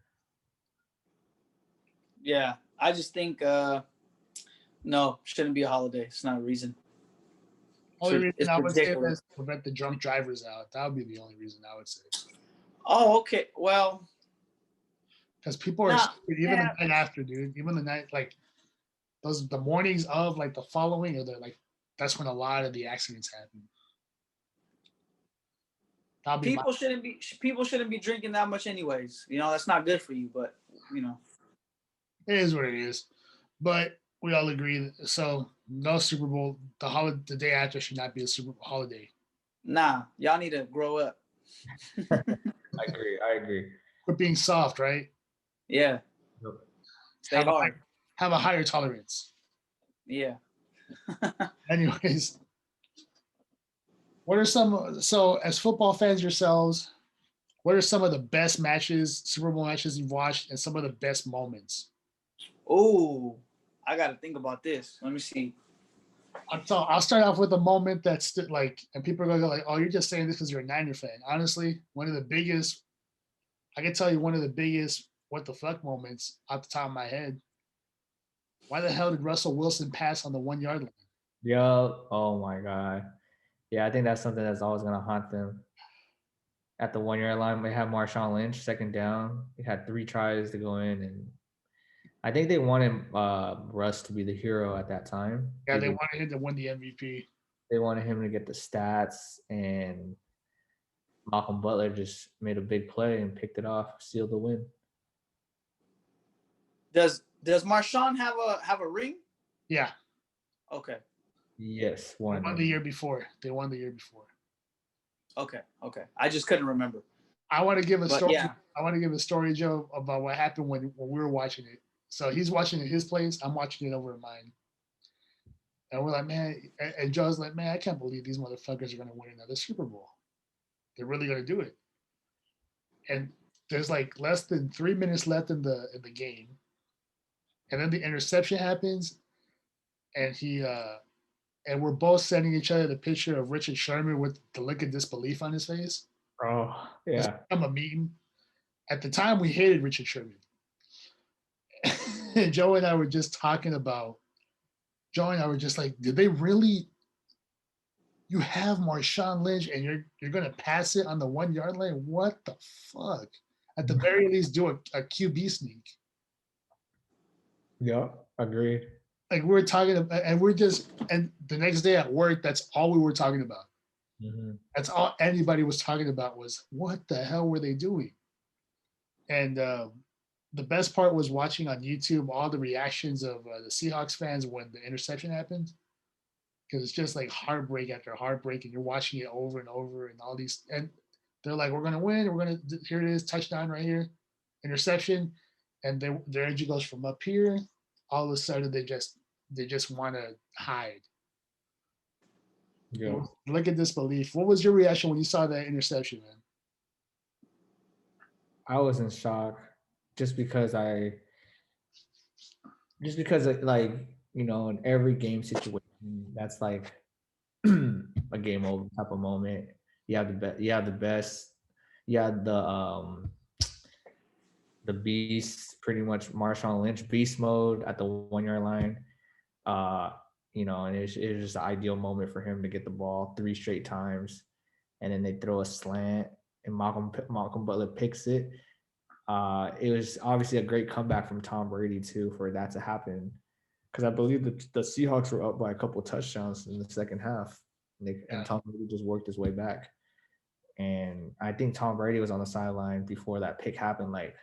Yeah, I just think no, shouldn't be a holiday. It's not a reason. Only reason It's I would say ridiculous. is to prevent the drunk drivers out. That would be the only reason I would say. Oh, okay. Well, Because people are Nah, stupid, even yeah. the night after, dude. Even the night, like the mornings of like the following, or that's when a lot of the accidents happen. People shouldn't be drinking that much anyways. That's not good for you, but It is what it is. But we all agree. So no Super Bowl. The day after should not be a Super Bowl holiday. nah, y'all need to grow up. I agree. Quit being soft, right? Yeah. Yep. Stay hard. Have a higher tolerance. Yeah. Anyways, what are so as football fans yourselves, what are some of the best Super Bowl matches you've watched, and some of the best moments? Oh, I got to think about this. Let me see. I'll start off with a moment that's like, and people are going to go like, "Oh, you're just saying this because you're a Niner fan." Honestly, I can tell you one of the biggest what the fuck moments off the top of my head. Why the hell did Russell Wilson pass on the 1 yard line? Yo, oh my God. Yeah, I think that's something that's always gonna haunt them. At the 1 yard line, they had Marshawn Lynch, second down. They had 3 tries to go in, and I think they wanted Russ to be the hero at that time. Yeah, they wanted him to win the MVP. They wanted him to get the stats, and Malcolm Butler just made a big play and picked it off, sealed the win. Does Marshawn have a ring? Yeah. Okay. Yes, They won the year before. Okay. I just couldn't remember. I want to give a story. Yeah. I want to give a story, Joe, about what happened when we were watching it. So he's watching it his place. I'm watching it over at mine. And we're like, man, and Joe's like, man, I can't believe these motherfuckers are going to win another Super Bowl. They're really going to do it. And there's like less than 3 minutes left in the game. And then the interception happens. And and we're both sending each other the picture of Richard Sherman with the look of disbelief on his face. Oh, yeah. I'm a meeting. At the time, we hated Richard Sherman. And Joe and I were just talking about, like, did they really, you have Marshawn Lynch and you're going to pass it on the 1 yard line? What the fuck? at the very least do a QB sneak. Yeah, agree. Like we're talking about, and the next day at work, that's all we were talking about. Mhm. That's all anybody was talking about was what the hell were they doing? And the best part was watching on YouTube all the reactions of the Seahawks fans when the interception happened, because it's just like heartbreak after heartbreak, and you're watching it over and over, and all these, and they're like, "We're gonna win. We're gonna here it is, touchdown right here, interception," and their energy goes from up here. All of a sudden, they just want to hide. It Yeah. was, look at disbelief. What was your reaction when you saw that interception, man? I was in shock just because like, in every game situation, that's like a game over type of moment. You have the best, you have the beast, pretty much Marshawn Lynch beast mode at the 1 yard line. And it was just an ideal moment for him to get the ball 3 straight times, and then they throw a slant and Malcolm Butler picks it. It was obviously a great comeback from Tom Brady too for that to happen, because I believe the Seahawks were up by a couple touchdowns in the second half, and Tom Brady just worked his way back. And I think Tom Brady was on the sideline before that pick happened, like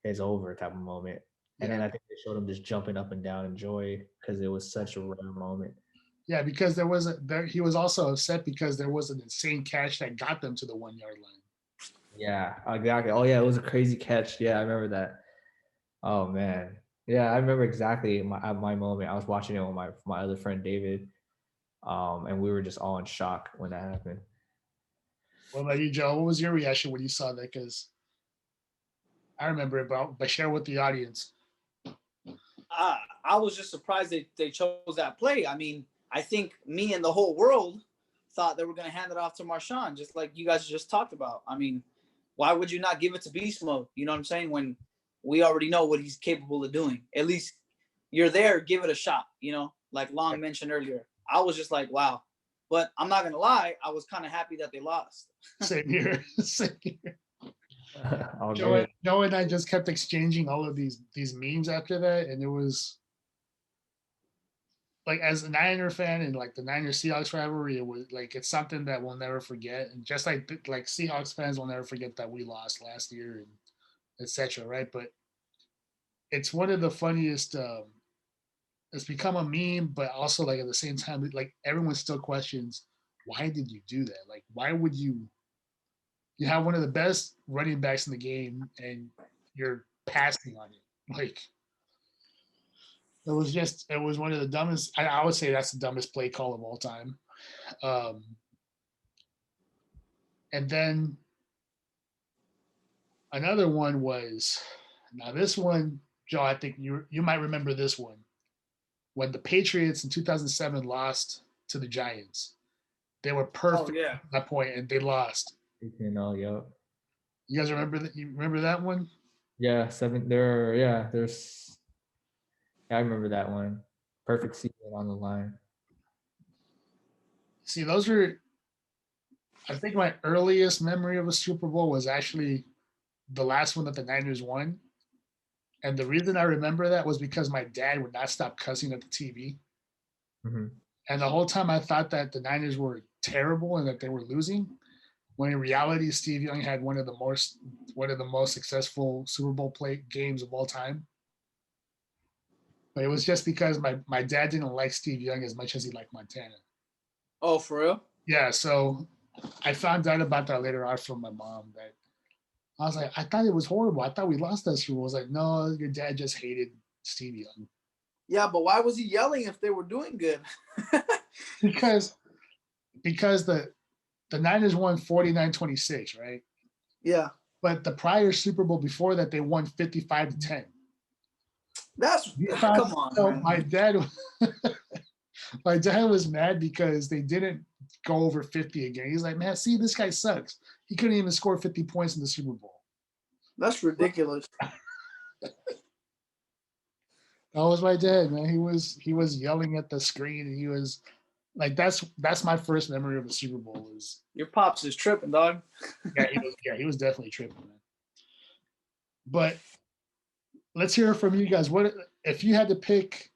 it's over type of moment. And then I think they showed him just jumping up and down in joy because it was such a rare moment. Yeah, because he was also upset because there was an insane catch that got them to the 1 yard line. Yeah, exactly. Oh yeah, it was a crazy catch. Yeah, I remember that. Oh man. Yeah, I remember exactly my moment. I was watching it with my other friend David, and we were just all in shock when that happened. What about you, Joe? What was your reaction when you saw that? Because I remember it, but share with the audience. I was just surprised they chose that play. I mean, I think me and the whole world thought they were going to hand it off to Marshawn, just like you guys just talked about. I mean, why would you not give it to beast mode? You know what I'm saying? When we already know what he's capable of doing. At least you're there, give it a shot, like Long mentioned earlier. I was just like, wow. But I'm not going to lie, I was kind of happy that they lost. Same here. Same here. Oh, Joe and I just kept exchanging all of these memes after that, and it was like, as a Niner fan and like the Niner Seahawks rivalry, it was like it's something that we'll never forget, and just like Seahawks fans will never forget that we lost last year and etc. Right, but it's one of the funniest. It's become a meme, but also like at the same time, like everyone still questions, why did you do that? Like, why would you? You have one of the best running backs in the game, and you're passing on it. Like, it was one of the dumbest. I would say that's the dumbest play call of all time. And then another one was, now this one, Joe, I think you might remember this one, when the Patriots in 2007 lost to the Giants. They were perfect at that point, and they lost. Yep. You guys remember that? You remember that one? Yeah, I remember that one. Perfect season on the line. See, those are, I think my earliest memory of a Super Bowl was actually the last one that the Niners won. And the reason I remember that was because my dad would not stop cussing at the TV. Mm-hmm. And the whole time I thought that the Niners were terrible and that they were losing, when in reality, Steve Young had one of the most successful Super Bowl games of all time. But it was just because my dad didn't like Steve Young as much as he liked Montana. Oh, for real? Yeah, so I found out about that later on from my mom. That I was like, I thought it was horrible. I thought we lost that Super Bowl. I was like, no, your dad just hated Steve Young. Yeah, but why was he yelling if they were doing good? because the Niners won 49-26, right? Yeah. But the prior Super Bowl before that, they won 55-10. Come on. So man. my dad was mad because they didn't go over 50 again. He's like, man, see, this guy sucks. He couldn't even score 50 points in the Super Bowl. That's ridiculous. That was my dad, man. He was yelling at the screen, and he was like, that's my first memory of a Super Bowl. Is your pops is tripping, dog. he was definitely tripping, man. But let's hear from you guys. What if you had to pick?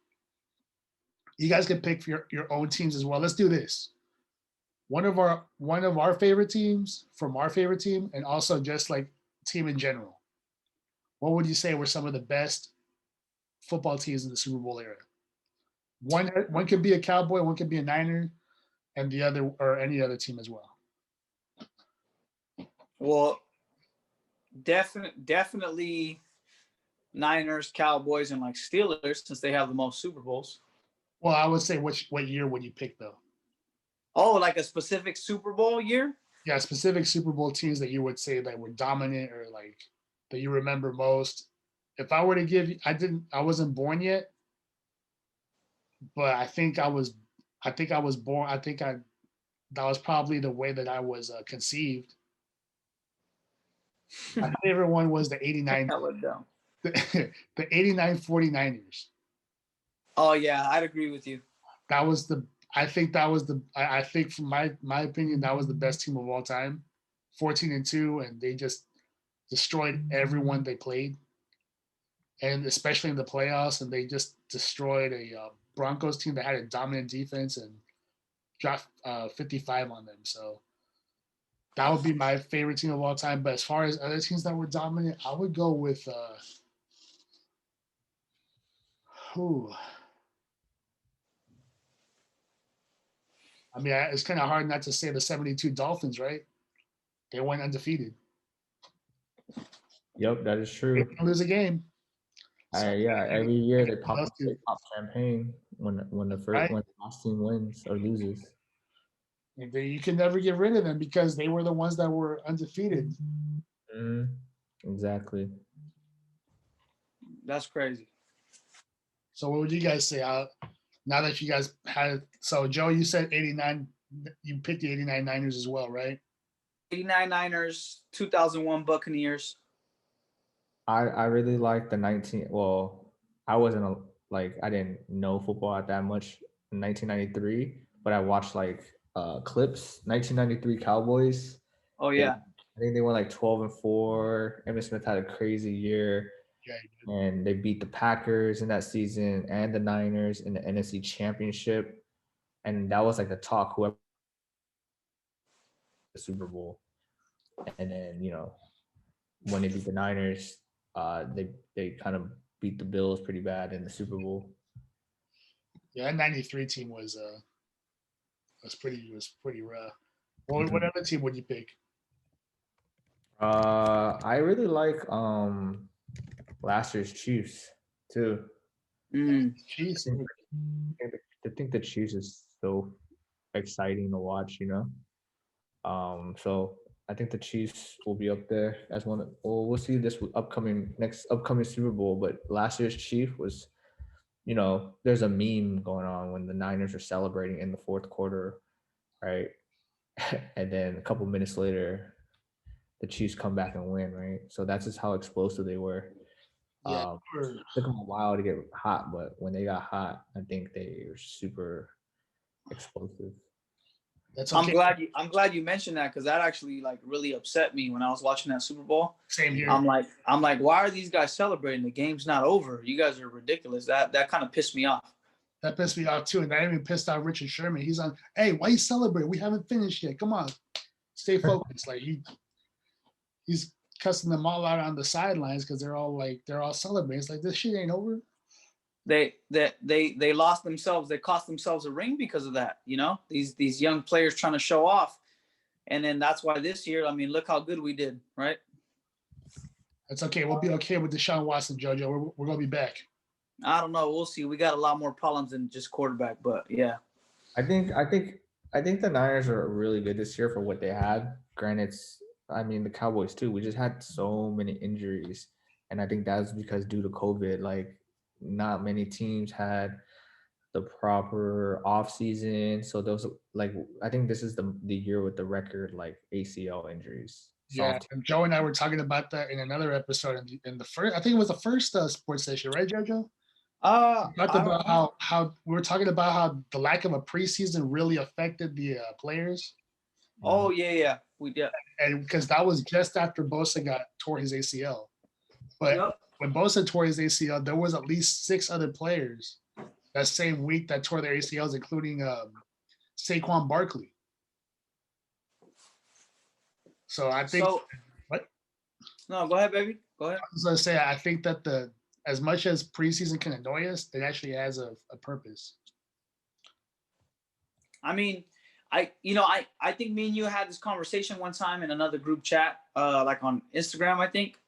You guys can pick for your own teams as well. Let's do this. One of our favorite teams from our favorite team, and also just like team in general. What would you say were some of the best football teams in the Super Bowl era? One could be a Cowboy, one could be a Niner, and the other or any other team as well. Well, definitely Niners, Cowboys, and like Steelers, since they have the most Super Bowls. Well, I would say what year would you pick though? Oh, like a specific Super Bowl year? Yeah, specific Super Bowl teams that you would say that were dominant or like that you remember most. If I were to give you, I wasn't born yet, but I think I was born. That was probably the way that I was conceived. My favorite one was the 89, That was dumb. the 89 49ers. Oh yeah, I'd agree with you. That was I think from my opinion, that was the best team of all time. 14-2, and they just destroyed everyone they played. And especially in the playoffs, and they just destroyed a Broncos team that had a dominant defense and dropped 55 on them. So that would be my favorite team of all time. But as far as other teams that were dominant, I would go with who? I mean, it's kind of hard not to say the 72 Dolphins, right? They went undefeated. Yep, that is They true. didn't lose a game. Yeah, every year they pop Busted. champagne when Right. when the last team wins or loses. And you can never get rid of them because they were the ones that were undefeated. Exactly. That's crazy. So what would you guys say? Now that you guys had, so Joe, you said 89. You picked the 89 Niners as well, right? 89 Niners, 2001 Buccaneers. I really like the 19. Well, I wasn't I didn't know football that much in 1993, but I watched like clips. 1993 Cowboys. Oh yeah. I think they went like 12-4. Emmitt Smith had a crazy year. Yeah. And they beat the Packers in that season and the Niners in the NFC Championship. And that was like the talk, whoever the Super Bowl. And then, when they beat the Niners, they kind of beat the Bills pretty bad in the Super Bowl. Yeah, that 93 team was pretty rough. What other team would you pick? I really like last year's Chiefs too. Chiefs. I think the Chiefs is so exciting to watch, So I think the Chiefs will be up there as one. Well, we'll see this upcoming Super Bowl, but last year's Chief was, there's a meme going on when the Niners are celebrating in the fourth quarter, right? And then a couple minutes later, the Chiefs come back and win, right? So that's just how explosive they were. Yeah, It took them a while to get hot, but when they got hot, I think they were super explosive. that's okay. I'm glad you mentioned that because that actually like really upset me when I was watching that Super Bowl. Same here. I'm like, why are these guys celebrating? The game's not over. You guys are ridiculous. That kind of pissed me off. That pissed me off too, and that even pissed off Richard Sherman. He's on, hey, why you celebrate? We haven't finished yet. Come on, stay focused. Like he's cussing them all out on the sidelines because they're all celebrating. It's like this shit ain't over. They lost themselves. They cost themselves a ring because of that. These young players trying to show off, and then that's why this year. I mean, look how good we did, right? That's okay. We'll be okay with Deshaun Watson, JoJo. We're gonna be back. I don't know. We'll see. We got a lot more problems than just quarterback, but yeah. I think the Niners are really good this year for what they had. Granted, the Cowboys too. We just had so many injuries, and I think that's because due to COVID, like not many teams had the proper off season. So those I think this is the year with the record like ACL injuries. Yeah, and Joe and I were talking about that in another episode in the first. I think it was the first sports session, right, JoJo? Talked about how we were talking about how the lack of a preseason really affected the players. Oh yeah, we did. And because that was just after Bosa tore his ACL. But Yep. when Bosa tore his ACL, there was at least 6 other players that same week that tore their ACLs, including Saquon Barkley. So I think So what no, go ahead, baby. Go ahead. I was gonna say, I think that as much as preseason can annoy us, it actually has a purpose. I mean, I think me and you had this conversation one time in another group chat, like on Instagram, I think.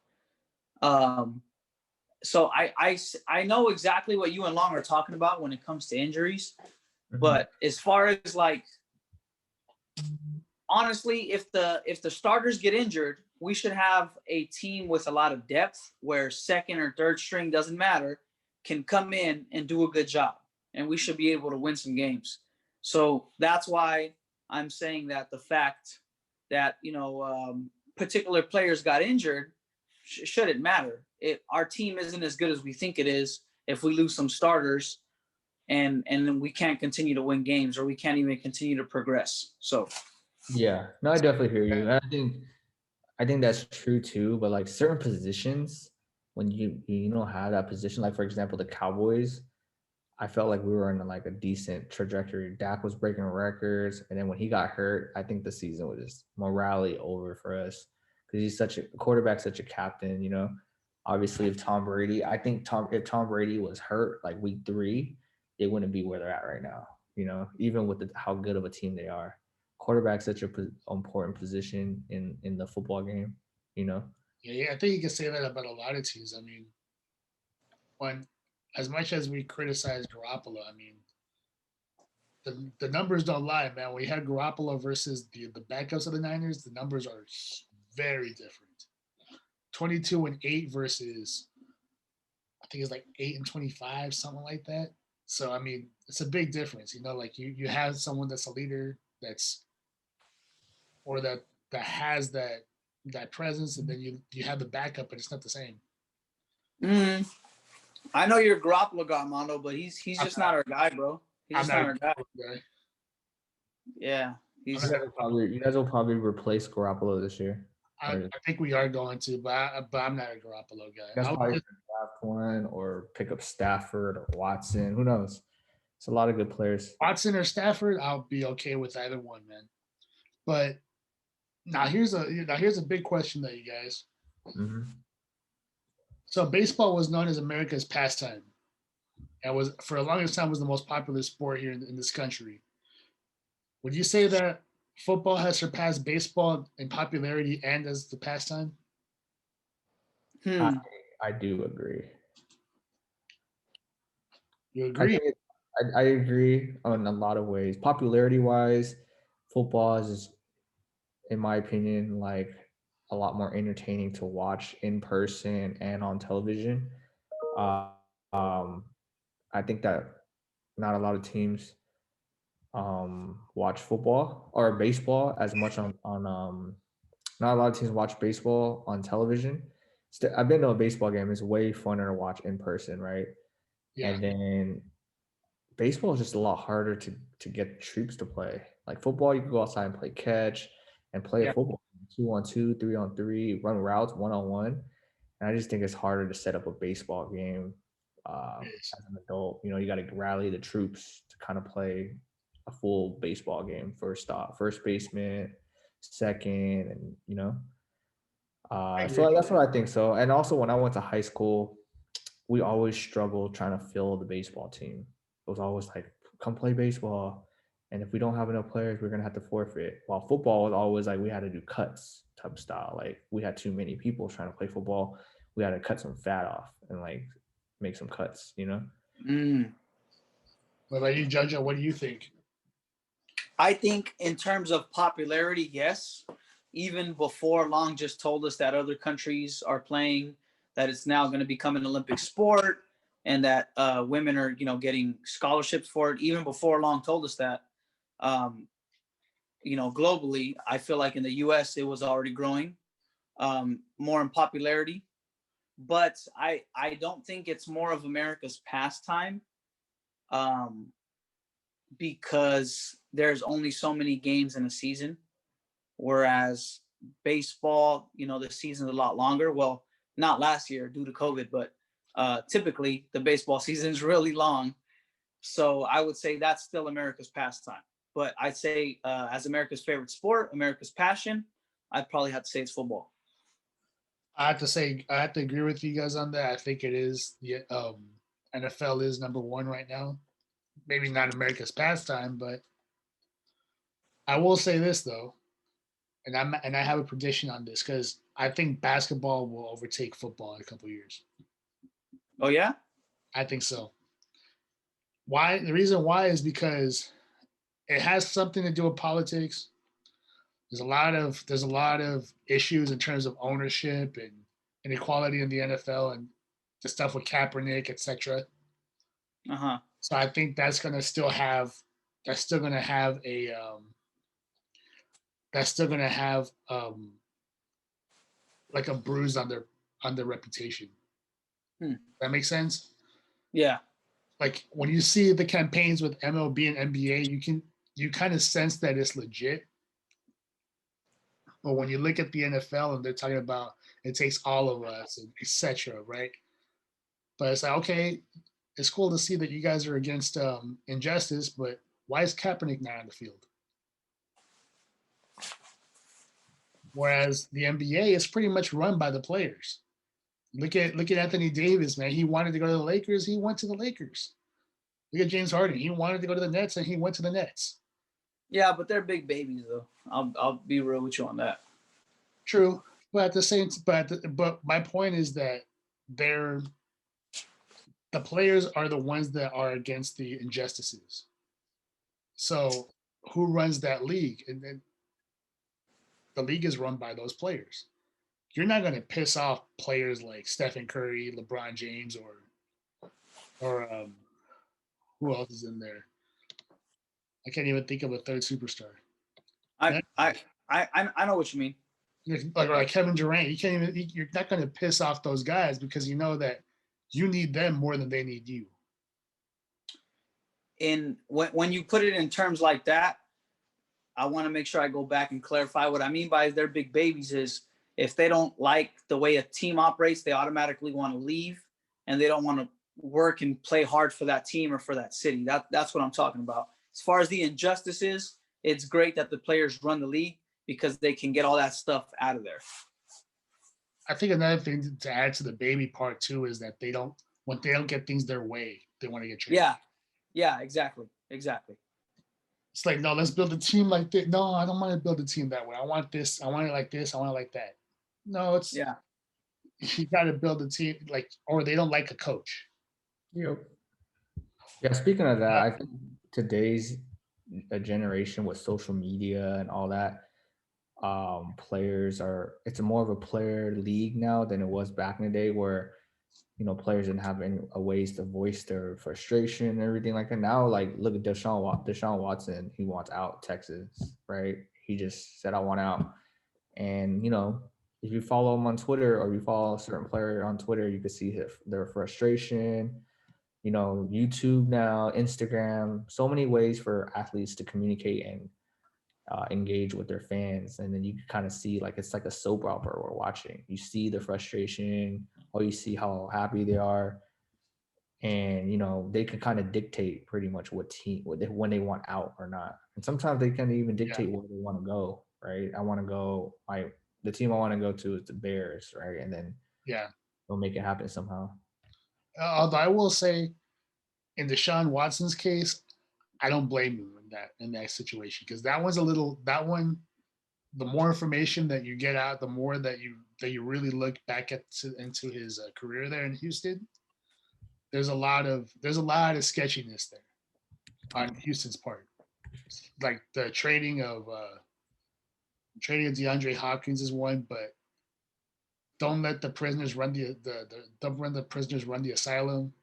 So I know exactly what you and Long are talking about when it comes to injuries. Mhm. But as far as like, honestly, if the starters get injured, we should have a team with a lot of depth where second or third string doesn't matter, can come in and do a good job, and we should be able to win some games. So that's why I'm saying that the fact that particular players got injured shouldn't matter. Our team isn't as good as we think it is if we lose some starters and then we can't continue to win games, or we can't even continue to progress. So Yeah, no, I definitely hear you. And I think that's true too. But like certain positions, when you don't have that position, like for example, the Cowboys, I felt like we were in like a decent trajectory. Dak was breaking records, and then when he got hurt, I think the season was just morally over for us because he's such a quarterback, such a captain. Obviously, if Tom Brady, I think if Tom Brady was hurt like week 3, they wouldn't be where they're at right now. Even with how good of a team they are, quarterback's such a important position in the football game. Yeah, I think you can say that about a lot of teams. I mean, when as much as we criticize Garoppolo, I mean, the numbers don't lie, man. We had Garoppolo versus the backups of the Niners. The numbers are very different. 22-8 versus I think it's like 8-25, something like that. So I mean, it's a big difference. Like you have someone that's a leader or that has that presence, and then you have the backup, but it's not the same. I know you're a Garoppolo guy, Mondo, but he's just not our guy, bro. He's I'm just not not our guy. guy. Yeah, he's. You guys will probably replace Garoppolo this year. I think we are going to, but I'm not a Garoppolo guy. That's probably draft one or pick up Stafford or Watson. Who knows? It's a lot of good players. Watson or Stafford, I'll be okay with either one, man. But now here's a big question though, you guys. Mm-hmm. So baseball was known as America's pastime, and was for the longest time was the most popular sport here in this country. Would you say that football has surpassed baseball in popularity and as the pastime? I do agree. You agree? I agree on a lot of ways. Popularity wise, football is, in my opinion, like a lot more entertaining to watch in person and on television. I think that not a lot of teams watch football or baseball as much on not a lot of teams watch baseball on television. I've been to a baseball game. It's way funner to watch in person, right? Yeah. And then baseball is just a lot harder to get troops to play. Like football, you can go outside and play catch and play a football 2-on-2, 3-on-3, run routes 1-on-1. And I just think it's harder to set up a baseball game as an adult. You got to rally the troops to kind of play a full baseball game. First baseman, second, and so that's what I think. So, and also when I went to high school, we always struggled trying to fill the baseball team. It was always like, come play baseball. And if we don't have enough players, we're going to have to forfeit. While football was always like, we had to do cuts type style. Like we had too many people trying to play football. We had to cut some fat off and like make some cuts, What about you, Jojo? What do you think? I think in terms of popularity, yes. Even before Long just told us that other countries are playing, that it's now going to become an Olympic sport, and that women are, getting scholarships for it. Even before Long told us that, globally, I feel like in the U.S. it was already growing more in popularity. But I don't think it's more of America's pastime, because there's only so many games in a season, whereas baseball, the season's a lot longer. Well, not last year due to COVID, but typically the baseball season is really long. So I would say that's still America's pastime. But I'd say as America's favorite sport, America's passion, I'd probably have to say it's football. I have to say, I have to agree with you guys on that. I think it is the NFL is number one right now. Maybe not America's pastime, but I will say this though, and I have a prediction on this because I think basketball will overtake football in a couple of years. Oh yeah? I think so. Why? The reason why is because it has something to do with politics. There's a lot of issues in terms of ownership and inequality in the NFL and the stuff with Kaepernick, etc. Uh-huh. So I think that's gonna still have a that's still gonna have like a bruise on their reputation. That makes sense? Yeah. Like when you see the campaigns with MLB and NBA, you kind of sense that it's legit. But when you look at the NFL and they're talking about it takes all of us and etc., right? But it's like, okay, it's cool to see that you guys are against injustice, but why is Kaepernick not on the field? Whereas the NBA is pretty much run by the players. Look at Anthony Davis, man. He wanted to go to the Lakers. He went to the Lakers. Look at James Harden. He wanted to go to the Nets, and he went to the Nets. Yeah, but they're big babies, though. I'll be real with you on that. True, but at the same, but my point is that the players are the ones that are against the injustices. So who runs that league? And then the league is run by those players. You're not going to piss off players like Stephen Curry, LeBron James, or who else is in there? I can't even think of a third superstar. I know what you mean. Like Kevin Durant, you're not going to piss off those guys because you know that you need them more than they need you. And when you put it in terms like that, I want to make sure I go back and clarify what I mean by they're big babies is if they don't like the way a team operates, they automatically want to leave and they don't want to work and play hard for that team or for that city. That's what I'm talking about. As far as the injustices, it's great that the players run the league because they can get all that stuff out of there. I think another thing to add to the baby part too is that when they don't get things their way, they want to get traded. Yeah, exactly. It's like, no, let's build a team like this. No, I don't want to build a team that way. I want this. I want it like this. I want it like that. No, it's you got to build a team like, or they don't like a coach. Yep. Yeah. Speaking of that, I think today's generation with social media and all that, it's more of a player league now than it was back in the day where players didn't have any ways to voice their frustration and everything like that. Now, like, look at Deshaun Watson. He wants out Texas, right? He just said, I want out. And, if you follow him on Twitter or you follow a certain player on Twitter, you can see their frustration. YouTube now, Instagram, so many ways for athletes to communicate and engage with their fans. And then you can kind of see it's like a soap opera we're watching. You see the frustration, or you see how happy they are. And, they can kind of dictate pretty much when they want out or not. And sometimes they can even dictate where they want to go, right? I want to go, the team I want to go to is the Bears, right? And then they'll make it happen somehow. Although I will say, in Deshaun Watson's case, I don't blame him in that situation because that one, the more information that you get out, the more that you really look back into his career there in Houston. There's a lot of sketchiness there on Houston's part, like the trading of DeAndre Hopkins is one, but don't let the prisoners run the asylum.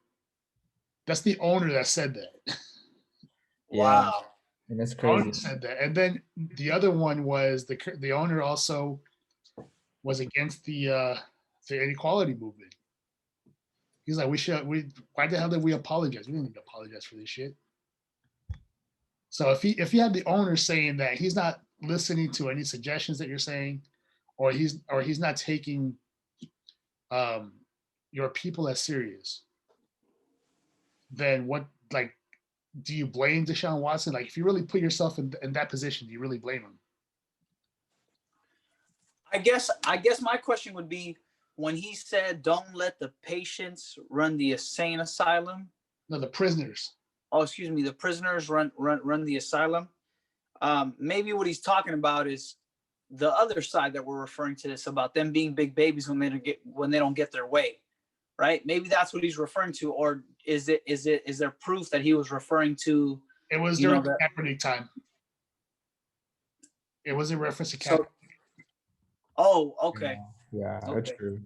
That's the owner that said that. Wow. And that's crazy. Owner said that. And then the other one was the owner also was against the inequality movement. He's like, why the hell did we apologize? We didn't need to apologize for this shit. So if you have the owner saying that he's not listening to any suggestions that you're saying, or he's not taking your people as serious, then what, like, do you blame Deshaun Watson? Like, if you really put yourself in that position, do you really blame him? I guess my question would be when he said, "Don't let the patients run the insane asylum." No, the prisoners. Oh, excuse me, the prisoners run the asylum. Maybe what he's talking about is the other side that we're referring to this about them being big babies when they don't get their way, right? Maybe that's what he's referring to, or is there proof that he was referring to? It was You know during that. Kaepernick time. It was in reference to So, Kaepernick. oh, okay, Yeah, that's okay. true.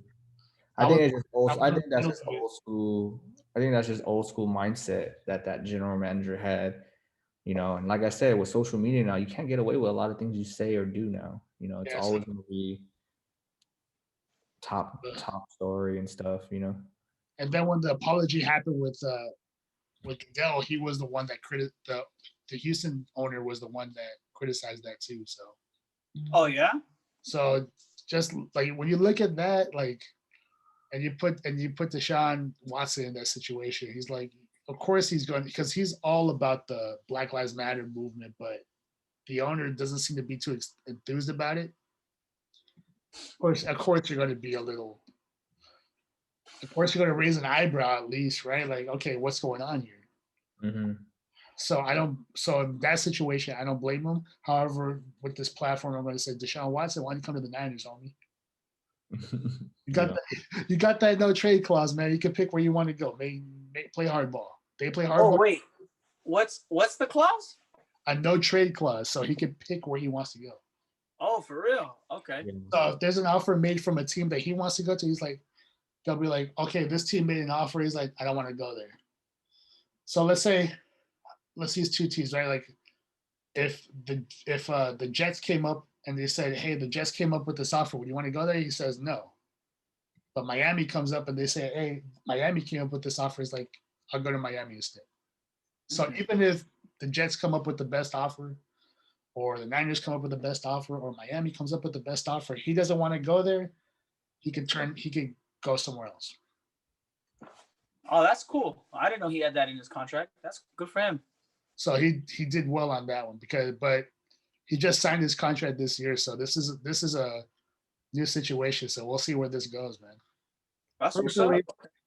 I I think was- it's just old. I think that's I just old school. I think that's just old school mindset that general manager had. And like I said, with social media now, you can't get away with a lot of things you say or do now. It's Yeah, always going to be top story and stuff. and then when the apology happened with Goodell, he was the one that the Houston owner was the one that criticized that too. Oh yeah. So just like when you look at that, like, and you put Deshaun Watson in that situation, he's like, of course he's going, because he's all about the Black Lives Matter movement, but the owner doesn't seem to be too enthused about it. Of course, you're going to be a little. Of course, you're going to raise an eyebrow at least, right? Like, okay, what's going on here? Mm-hmm. So I don't. So in that situation, I don't blame him. However, with this platform, I'm going to say, Deshaun Watson, why don't you come to the Niners, homie? You got that. You got that no trade clause, man. You can pick where you want to go. Play hardball. They play hardball. Oh wait, what's the clause? A no trade clause, so he can pick where he wants to go. Oh, for real? Okay. So if there's an offer made from a team that he wants to go to, he's like, they'll be like, okay, this team made an offer. He's like, I don't want to go there. So let's use two teams, right? Like if the Jets came up and they said, hey, the Jets came up with this offer, would you want to go there? He says no. But Miami comes up and they say, hey, Miami came up with this offer. He's like, I'll go to Miami instead. So even if the Jets come up with the best offer, or the Niners come up with the best offer, or Miami comes up with the best offer, he doesn't want to go there, he can go somewhere else. Oh, that's cool. I didn't know he had that in his contract. That's good for him. So he did well on that one but he just signed his contract this year, so this is a new situation. So we'll see where this goes, man. That's what's up.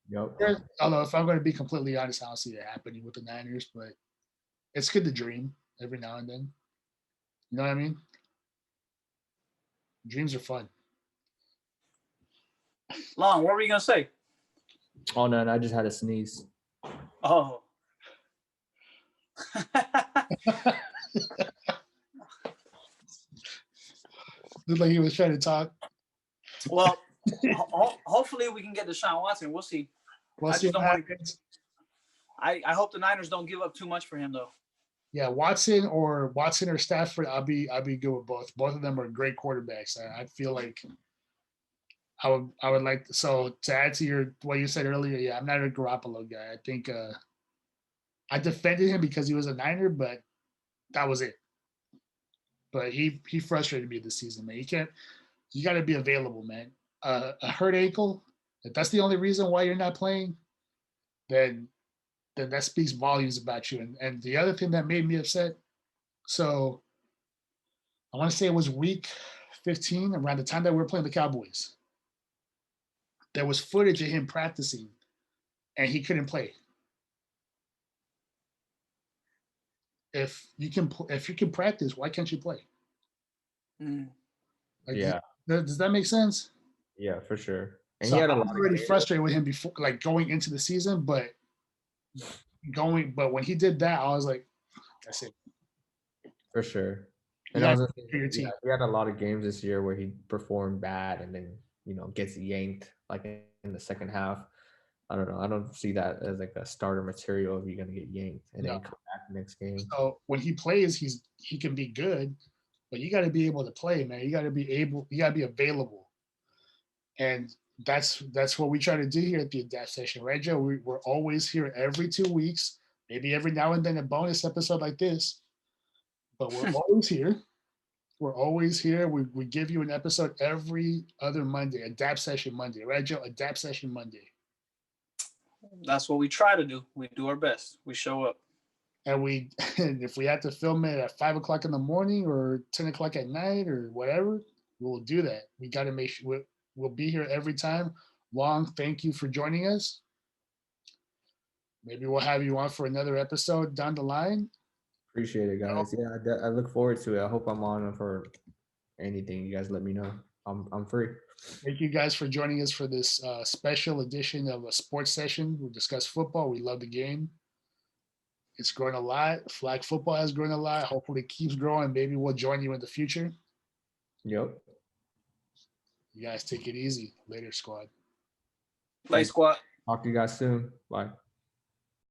Yep. Although if I'm going to be completely honest, I don't see it happening with the Niners, but it's good to dream every now and then. You know what I mean? Dreams are fun. Long, what were you gonna say? Oh no, I just had a sneeze. Oh. Looked like he was trying to talk. Well, hopefully we can get Deshaun Watson. We'll see. We'll see what happens. I hope the Niners don't give up too much for him though. Yeah, Watson or Stafford, I'll be good with both. Both of them are great quarterbacks. I feel like I would like to add to what you said earlier. Yeah, I'm not a Garoppolo guy. I think I defended him because he was a Niner, but that was it. But he frustrated me this season, man. You got to be available, man. A hurt ankle, if that's the only reason why you're not playing, then that speaks volumes about you. And the other thing that made me upset, so I want to say it was week 15, around the time that we were playing the Cowboys. There was footage of him practicing, and he couldn't play. If you can practice, why can't you play? Like, yeah. Does that make sense? Yeah, for sure. And So he had I was already frustrated with him before, like going into the season, but when he did that, I was like, that's it. For sure. And he had a lot of games this year where he performed bad and then gets yanked like in the second half. I don't know. I don't see that as like a starter material if you're gonna get yanked and then come back the next game. So when he plays, he can be good, but you got to be able to play, man. You got to be available, and that's what we try to do here at the Adapt Session, right, Joe? We're always here every 2 weeks, maybe every now and then a bonus episode like this, but we're always here. We're always here. We give you an episode every other Monday, Adapt Session Monday, right, Joe? Adapt Session Monday. That's what we try to do. We do our best. We show up. And and if we have to film it at 5 o'clock in the morning or 10 o'clock at night or whatever, we'll do that. We got to make sure we'll be here every time. Long, thank you for joining us. Maybe we'll have you on for another episode down the line. Appreciate it, guys. Yeah, I look forward to it. I hope I'm on for anything. You guys let me know. I'm free. Thank you guys for joining us for this special edition of a sports session. We discuss football. We love the game. It's growing a lot. Flag football has grown a lot. Hopefully it keeps growing. Maybe we'll join you in the future. Yep. You guys take it easy. Later, squad. Play squad. Talk to you guys soon. Bye.